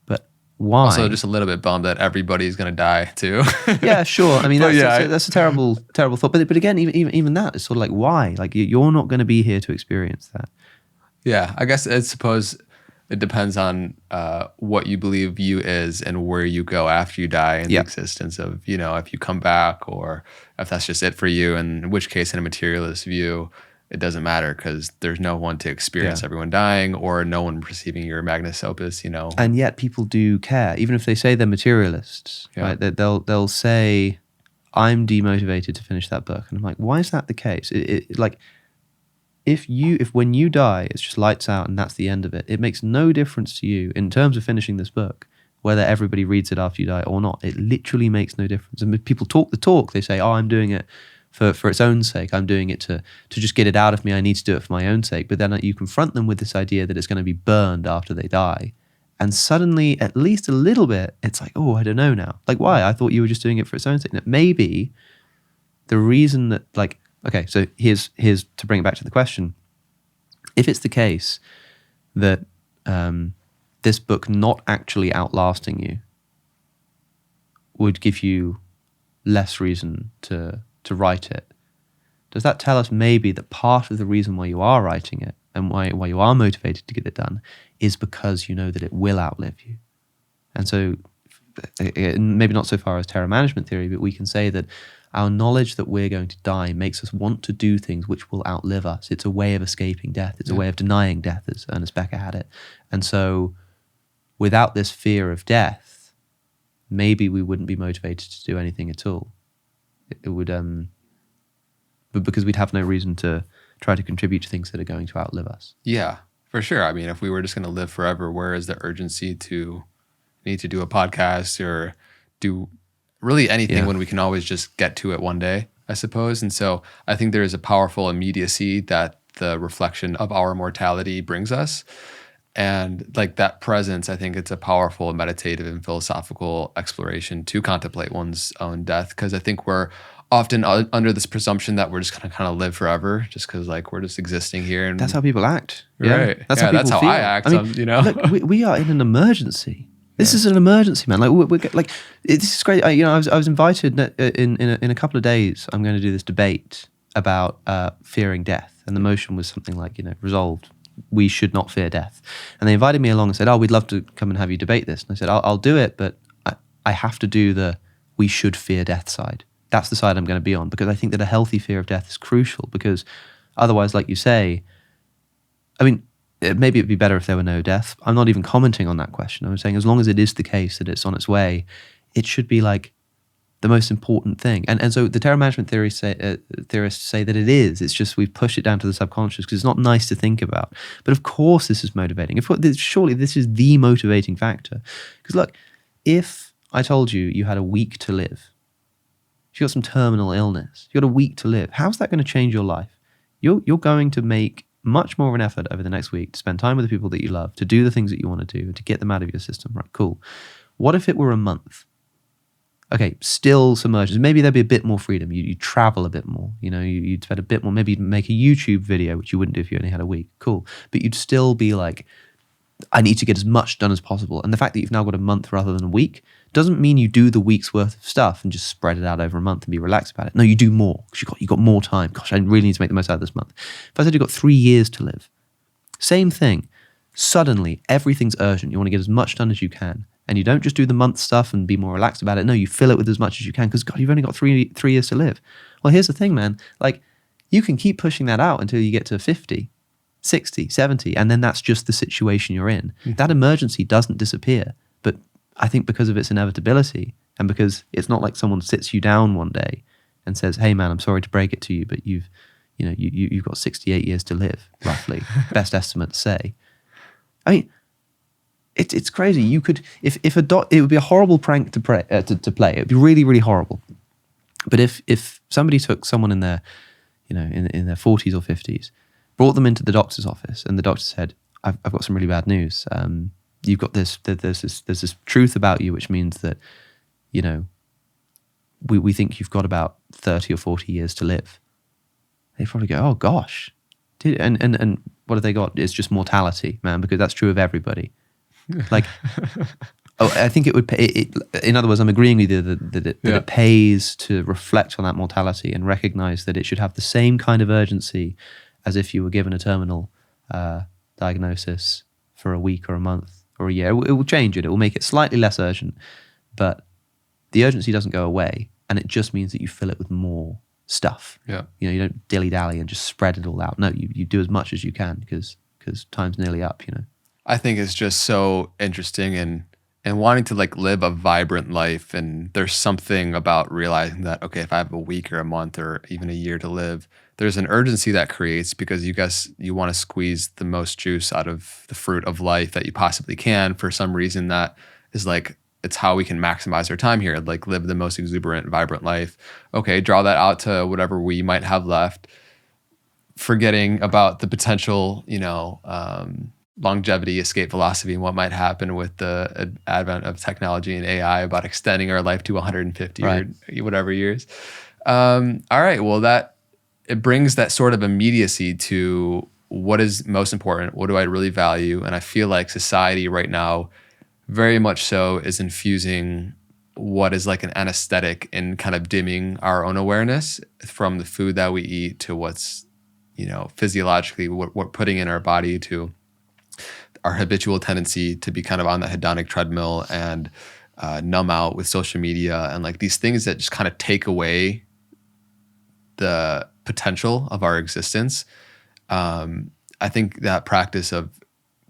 Speaker 1: But why?
Speaker 2: Also just a little bit bummed that everybody's going to die too.
Speaker 1: Yeah, sure. That's a terrible thought. But again, even that is sort of like, why? Like you're not going to be here to experience that.
Speaker 2: Yeah, I guess I suppose it depends on what you believe you is and where you go after you die and the existence of, if you come back or if that's just it for you. And in which case, in a materialist view, it doesn't matter because there's no one to experience everyone dying or no one receiving your magnus opus,
Speaker 1: And yet people do care, even if they say they're materialists, right? They'll say, I'm demotivated to finish that book. And I'm like, why is that the case? If when you die, it's just lights out and that's the end of it, it makes no difference to you in terms of finishing this book, whether everybody reads it after you die or not. It literally makes no difference. And if people talk the talk, they say, I'm doing it for its own sake. I'm doing it to just get it out of me. I need to do it for my own sake. But then you confront them with this idea that it's going to be burned after they die. And suddenly, at least a little bit, it's like, oh, I don't know now. Like, why? I thought you were just doing it for its own sake. Maybe the reason that, like, okay, so here's to bring it back to the question. If it's the case that this book not actually outlasting you would give you less reason to write it, does that tell us maybe that part of the reason why you are writing it and why you are motivated to get it done is because you know that it will outlive you? And so maybe not so far as terror management theory, but we can say that our knowledge that we're going to die makes us want to do things which will outlive us. It's a way of escaping death. It's a way of denying death, as Ernest Becker had it. And so without this fear of death, maybe we wouldn't be motivated to do anything at all. It would, but because we'd have no reason to try to contribute to things that are going to outlive us.
Speaker 2: Yeah, for sure. I mean, if we were just going to live forever, where is the urgency to need to do a podcast or do really anything when we can always just get to it one day, I suppose? And so I think there is a powerful immediacy that the reflection of our mortality brings us. And like that presence, I think it's a powerful meditative and philosophical exploration to contemplate one's own death. Because I think we're often under this presumption that we're just going to kind of live forever just because like we're just existing here. And
Speaker 1: that's how people act.
Speaker 2: Right.
Speaker 1: Yeah. That's how people feel.
Speaker 2: I act. I mean,
Speaker 1: look, we are in an emergency. This is an emergency, man. Like we're like, this is great. I was invited in a couple of days. I'm going to do this debate about fearing death, and the motion was something like, resolved. We should not fear death. And they invited me along and said, "Oh, we'd love to come and have you debate this." And I said, "I'll do it, but I have to do the we should fear death side. That's the side I'm going to be on, because I think that a healthy fear of death is crucial. Because otherwise, like you say, I mean." Maybe it'd be better if there were no death. I'm not even commenting on that question. I'm saying as long as it is the case that it's on its way, it should be like the most important thing. And so the terror management theorists say that it is. It's just we've pushed it down to the subconscious because it's not nice to think about. But of course this is motivating. Surely this is the motivating factor. Because look, if I told you had a week to live, if you got some terminal illness, you got a week to live, how's that going to change your life? You're going to make much more of an effort over the next week to spend time with the people that you love, to do the things that you want to do, to get them out of your system. Right, cool. What if it were a month? Okay, still submerged. Maybe there'd be a bit more freedom. You'd travel a bit more. You'd spend a bit more. Maybe you'd make a YouTube video, which you wouldn't do if you only had a week. Cool. But you'd still be like, I need to get as much done as possible. And the fact that you've now got a month rather than a week doesn't mean you do the week's worth of stuff and just spread it out over a month and be relaxed about it. No, you do more because you've got more time. Gosh, I really need to make the most out of this month. If I said you've got 3 years to live, same thing. Suddenly, everything's urgent. You want to get as much done as you can. And you don't just do the month stuff and be more relaxed about it. No, you fill it with as much as you can because, God, you've only got three years to live. Well, here's the thing, man. Like, you can keep pushing that out until you get to 50, 60, 70, and then that's just the situation you're in. Mm-hmm. That emergency doesn't disappear. But I think because of its inevitability and because it's not like someone sits you down one day and says, "Hey, man, I'm sorry to break it to you, but you've got 68 years to live, roughly." Best estimate to say. I mean, it's crazy. You could, it would be a horrible prank to play. It would be really, really horrible. But if somebody took someone in their, in their 40s or 50s, brought them into the doctor's office, and the doctor said, "I've got some really bad news. You've got there's this truth about you, which means that, we think you've got about 30 or 40 years to live." They probably go, "Oh gosh," and what have they got? It's just mortality, man, because that's true of everybody. Like, I think it would pay. In other words, I'm agreeing with you that it pays to reflect on that mortality and recognize that it should have the same kind of urgency as if you were given a terminal diagnosis for a week or a month or a year. It will change it. It will make it slightly less urgent, but the urgency doesn't go away, and it just means that you fill it with more stuff. Yeah. You don't dilly-dally and just spread it all out. No, you do as much as you can because time's nearly up,
Speaker 2: I think it's just so interesting and wanting to like live a vibrant life. And there's something about realizing that, okay, if I have a week or a month or even a year to live, there's an urgency that creates because you want to squeeze the most juice out of the fruit of life that you possibly can for some reason that is like, it's how we can maximize our time here, like live the most exuberant, vibrant life. Okay, draw that out to whatever we might have left, forgetting about the potential, longevity, escape velocity, and what might happen with the advent of technology and AI about extending our life to 150
Speaker 1: Right.
Speaker 2: or whatever years. All right. Well, it brings that sort of immediacy to what is most important. What do I really value? And I feel like society right now, very much so, is infusing what is like an anesthetic and kind of dimming our own awareness from the food that we eat to what's, physiologically what we're putting in our body, to our habitual tendency to be kind of on the hedonic treadmill and numb out with social media and like these things that just kind of take away the potential of our existence. I think that practice of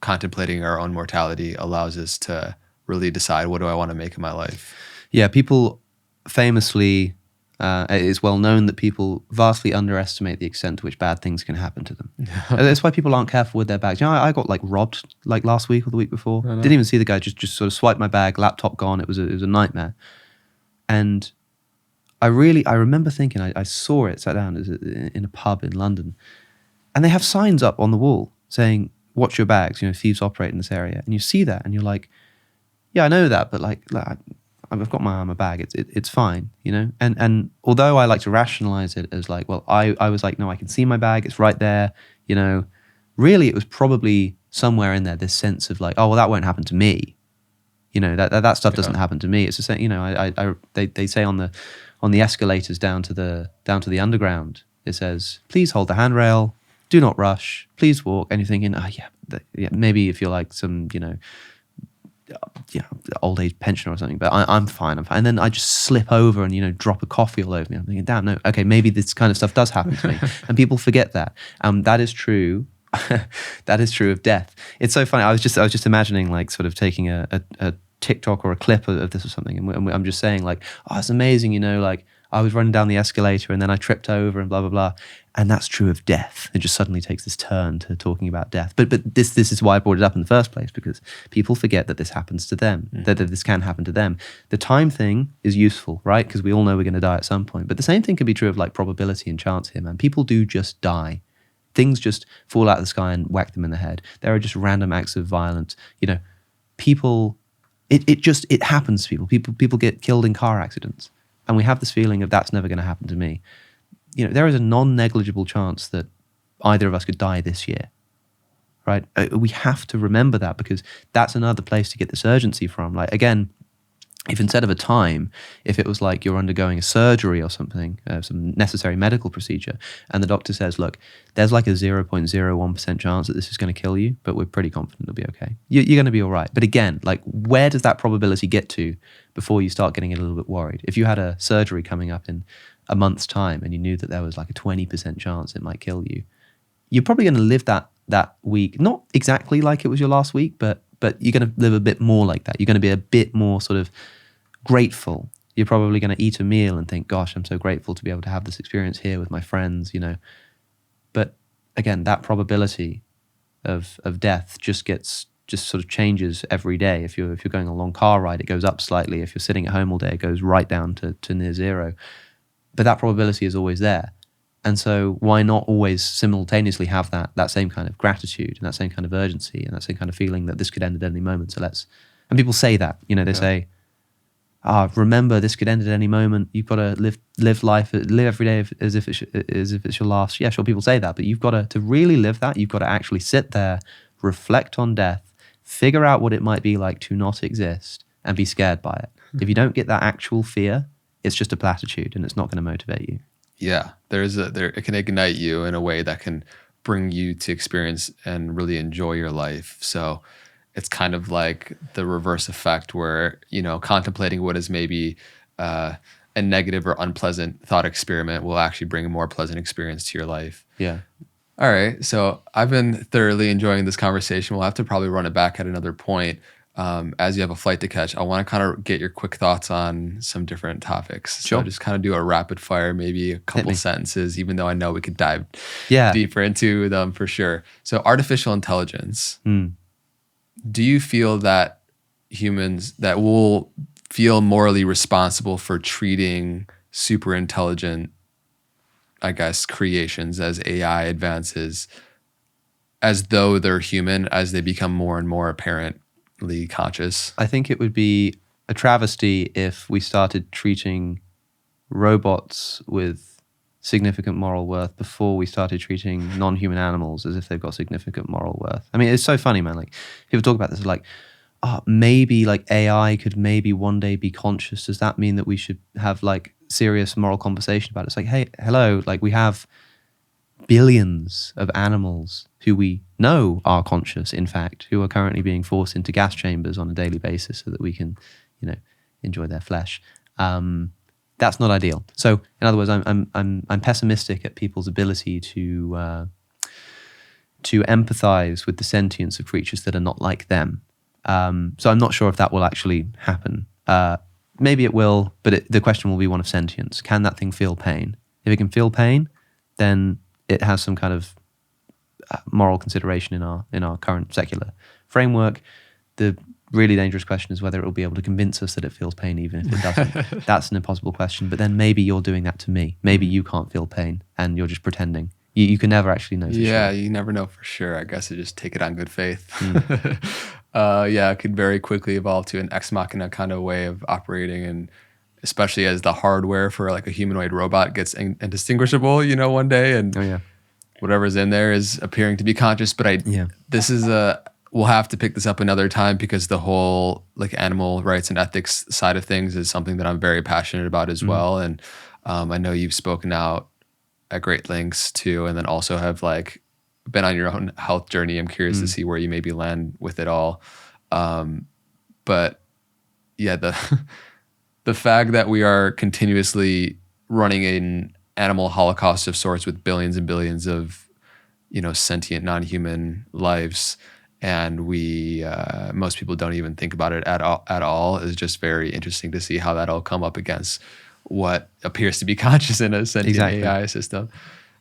Speaker 2: contemplating our own mortality allows us to really decide, what do I want to make of my life?
Speaker 1: Yeah, people famously, it is well known that people vastly underestimate the extent to which bad things can happen to them. That's why people aren't careful with their bags. I got like robbed like last week or the week before. Didn't even see the guy, just sort of swiped my bag, laptop gone. It was a nightmare. And I remember thinking, I saw it, sat down in a pub in London, and they have signs up on the wall saying, watch your bags, thieves operate in this area. And you see that and you're like, yeah, I know that, but like I've got my armor bag. It's fine, And although I like to rationalize it as like, well, I was like, no, I can see my bag. It's right there, Really, it was probably somewhere in there, this sense of like, oh, well, that won't happen to me. That stuff doesn't happen to me. It's the same, they say on the escalators down to the underground, it says, please hold the handrail, do not rush, please walk. And you're thinking, maybe if you're like some, old age pensioner or something, but I'm fine. And then I just slip over and, drop a coffee all over me. I'm thinking, damn, no, okay, maybe this kind of stuff does happen to me. And people forget that. That is true. That is true of death. It's so funny. I was just imagining like sort of taking a TikTok or a clip of this or something. And I'm just saying like, oh, it's amazing, like I was running down the escalator and then I tripped over and blah, blah, blah. And that's true of death. It just suddenly takes this turn to talking about death. But this is why I brought it up in the first place, because people forget that this happens to them, that this can happen to them. The time thing is useful, right? Because we all know we're going to die at some point. But the same thing can be true of like probability and chance here, man. People do just die. Things just fall out of the sky and whack them in the head. There are just random acts of violence. People, it happens to people. People get killed in car accidents. And we have this feeling of that's never going to happen to me. There is a non-negligible chance that either of us could die this year, right? We have to remember that, because that's another place to get this urgency from. Like, again, if instead of a time, if it was like you're undergoing a surgery or something, some necessary medical procedure, and the doctor says, look, there's like a 0.01% chance that this is going to kill you, but we're pretty confident it'll be okay. You're going to be all right. But again, like, where does that probability get to before you start getting a little bit worried? If you had a surgery coming up in a month's time and you knew that there was like a 20% chance it might kill you, you're probably going to live that week, not exactly like it was your last week, but you're going to live a bit more like that. You're going to be a bit more sort of grateful. You're probably going to eat a meal and think, gosh, I'm so grateful to be able to have this experience here with my friends, But again, that probability of death just sort of changes every day. If you're going on a long car ride, it goes up slightly. If you're sitting at home all day, it goes right down to near zero. But that probability is always there. And so why not always simultaneously have that same kind of gratitude and that same kind of urgency and that same kind of feeling that this could end at any moment. And people say that, they say, remember, this could end at any moment. You've got to live life, live every day as if it's your last. Yeah, sure, people say that, but you've got to really live that. You've got to actually sit there, reflect on death, figure out what it might be like to not exist, and be scared by it. If you don't get that actual fear, it's just a platitude, and it's not going to motivate you.
Speaker 2: Yeah, it can ignite you in a way that can bring you to experience and really enjoy your life. So it's kind of like the reverse effect where, contemplating what is maybe a negative or unpleasant thought experiment will actually bring a more pleasant experience to your life.
Speaker 1: Yeah.
Speaker 2: All right. So I've been thoroughly enjoying this conversation. We'll have to probably run it back at another point. As you have a flight to catch, I want to kind of get your quick thoughts on some different topics.
Speaker 1: Sure.
Speaker 2: So just kind of do a rapid fire, maybe a couple sentences, even though I know we could dive deeper into them for sure. So artificial intelligence. Do you feel that humans that will feel morally responsible for treating super intelligent, I guess, creations as AI advances as though they're human as they become more and more apparently conscious?
Speaker 1: I think it would be a travesty if we started treating robots with significant moral worth before we started treating non-human animals as if they've got significant moral worth. I mean, it's so funny, man. Like, people talk about this like, oh, maybe like AI could maybe one day be conscious. Does that mean that we should have like serious moral conversation about it? It's like, hey, hello, like we have billions of animals who we know are conscious, in fact, who are currently being forced into gas chambers on a daily basis so that we can, enjoy their flesh. That's not ideal. So, in other words, I'm pessimistic at people's ability to empathize with the sentience of creatures that are not like them. So I'm not sure if that will actually happen. Maybe it will, but the question will be one of sentience. Can that thing feel pain? If it can feel pain, then it has some kind of moral consideration in our current secular framework. The really dangerous question is whether it will be able to convince us that it feels pain even if it doesn't. That's an impossible question. But then maybe you're doing that to me. Maybe you can't feel pain and you're just pretending. You can never actually know for sure.
Speaker 2: Yeah, you never know for sure. I guess you just take it on good faith. It could very quickly evolve to an ex machina kind of way of operating, and especially as the hardware for like a humanoid robot gets indistinguishable, one day, and whatever's in there is appearing to be conscious. But we'll have to pick this up another time, because the whole like animal rights and ethics side of things is something that I'm very passionate about as well. And I know you've spoken out at great lengths too, and then also have like been on your own health journey. I'm curious to see where you maybe land with it all. But yeah, the fact that we are continuously running an animal holocaust of sorts with billions and billions of, sentient non-human lives, and we most people don't even think about it at all is just very interesting to see how that'll come up against what appears to be conscious in a sentient AI system.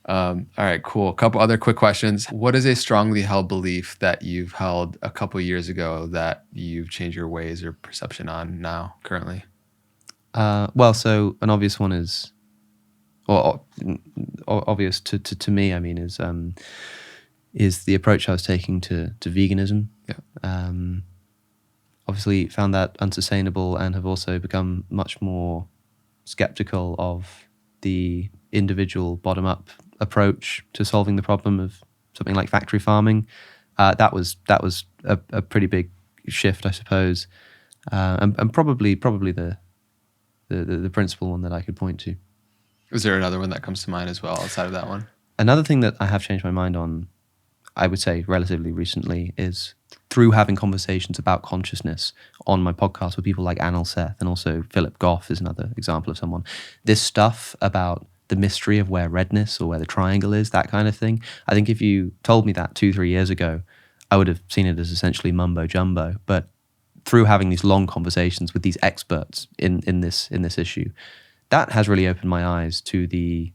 Speaker 2: All right, cool. A couple other quick questions. What is a strongly held belief that you've held a couple years ago that you've changed your ways or perception on now, currently?
Speaker 1: So an obvious one is, or obvious to me, I mean, is the approach I was taking to veganism. Yeah. Obviously found that unsustainable, and have also become much more skeptical of the individual bottom-up approach to solving the problem of something like factory farming. That was a pretty big shift, I suppose, and probably the principal one that I could point to.
Speaker 2: Is there another one that comes to mind as well outside of that one?
Speaker 1: Another thing that I have changed my mind on, I would say relatively recently, is through having conversations about consciousness on my podcast with people like Anil Seth, and also Philip Goff is another example of someone. This stuff about the mystery of where redness or where the triangle is, that kind of thing. I think if you told me that 2-3 years ago, I would have seen it as essentially mumbo jumbo. But through having these long conversations with these experts in this issue, that has really opened my eyes to the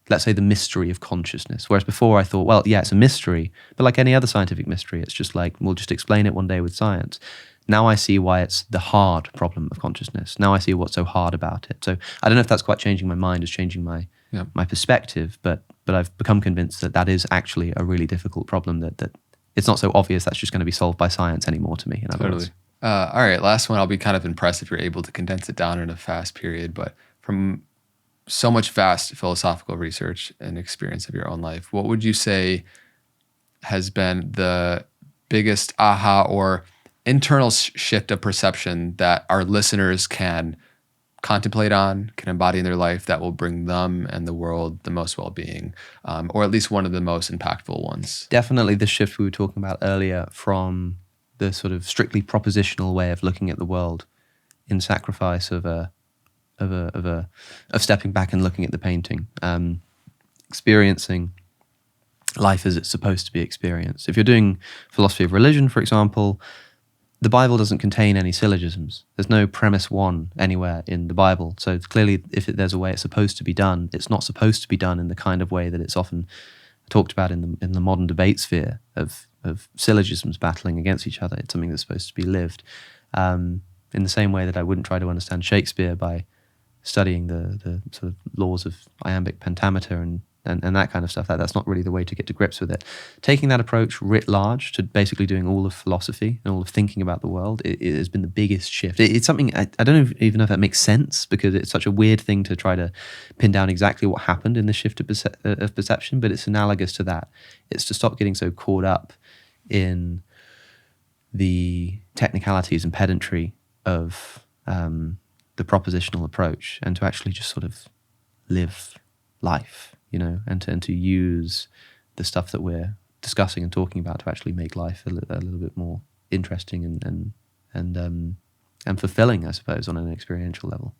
Speaker 1: let's say the mystery of consciousness. Whereas before I thought, well, yeah, it's a mystery, but like any other scientific mystery, it's just like, we'll just explain it one day with science. Now I see why it's the hard problem of consciousness. Now I see what's so hard about it. So I don't know if that's quite changing my mind, is changing my perspective, but I've become convinced that is actually a really difficult problem, that it's not so obvious that's just going to be solved by science anymore to me, in other words.
Speaker 2: All right, last one. I'll be kind of impressed if you're able to condense it down in a fast period, but from so much vast philosophical research and experience of your own life, what would you say has been the biggest aha or internal shift of perception that our listeners can contemplate on, can embody in their life, that will bring them and the world the most well-being, or at least one of the most impactful ones? Definitely the shift we were talking about earlier from the sort of strictly propositional way of looking at the world in sacrifice of stepping back and looking at the painting, experiencing life as it's supposed to be experienced. If you're doing philosophy of religion, for example, the Bible doesn't contain any syllogisms. There's no premise one anywhere in the Bible. So clearly, if there's a way it's supposed to be done, it's not supposed to be done in the kind of way that it's often talked about in the modern debate sphere of syllogisms battling against each other. It's something that's supposed to be lived. In the same way that I wouldn't try to understand Shakespeare by studying the sort of laws of iambic pentameter and
Speaker 1: and that kind of stuff. That's not really the way to get to grips with it. Taking that approach writ large to basically doing all of philosophy and all of thinking about the world, it has been the biggest shift. It's something, I don't even know if that makes sense, because it's such a weird thing to try to pin down exactly what happened in the shift of perception, but it's analogous to that. It's to stop getting so caught up in the technicalities and pedantry of the propositional approach, and to actually just sort of live life, and to use the stuff that we're discussing and talking about to actually make life a little bit more interesting and fulfilling, I suppose, on an experiential level.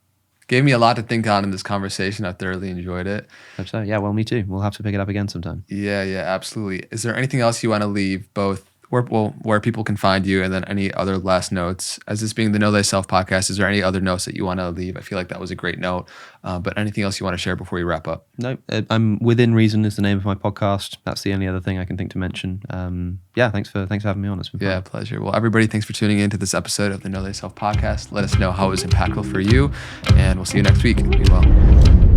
Speaker 2: Gave me a lot to think on in this conversation. I thoroughly enjoyed it.
Speaker 1: Hope so. Yeah, well, me too. We'll have to pick it up again sometime.
Speaker 2: Yeah, absolutely. Is there anything else you want to leave, both where people can find you, and then any other last notes? As this being the Know Thyself podcast, is there any other notes that you want to leave? I feel like that was a great note, but anything else you want to share before we wrap up?
Speaker 1: No, I'm Within Reason is the name of my podcast. That's the only other thing I can think to mention. Thanks for having me on. It's been fun.
Speaker 2: Yeah, pleasure. Well, everybody, thanks for tuning in to this episode of the Know Thyself podcast. Let us know how it was impactful for you, and we'll see you next week. Be well.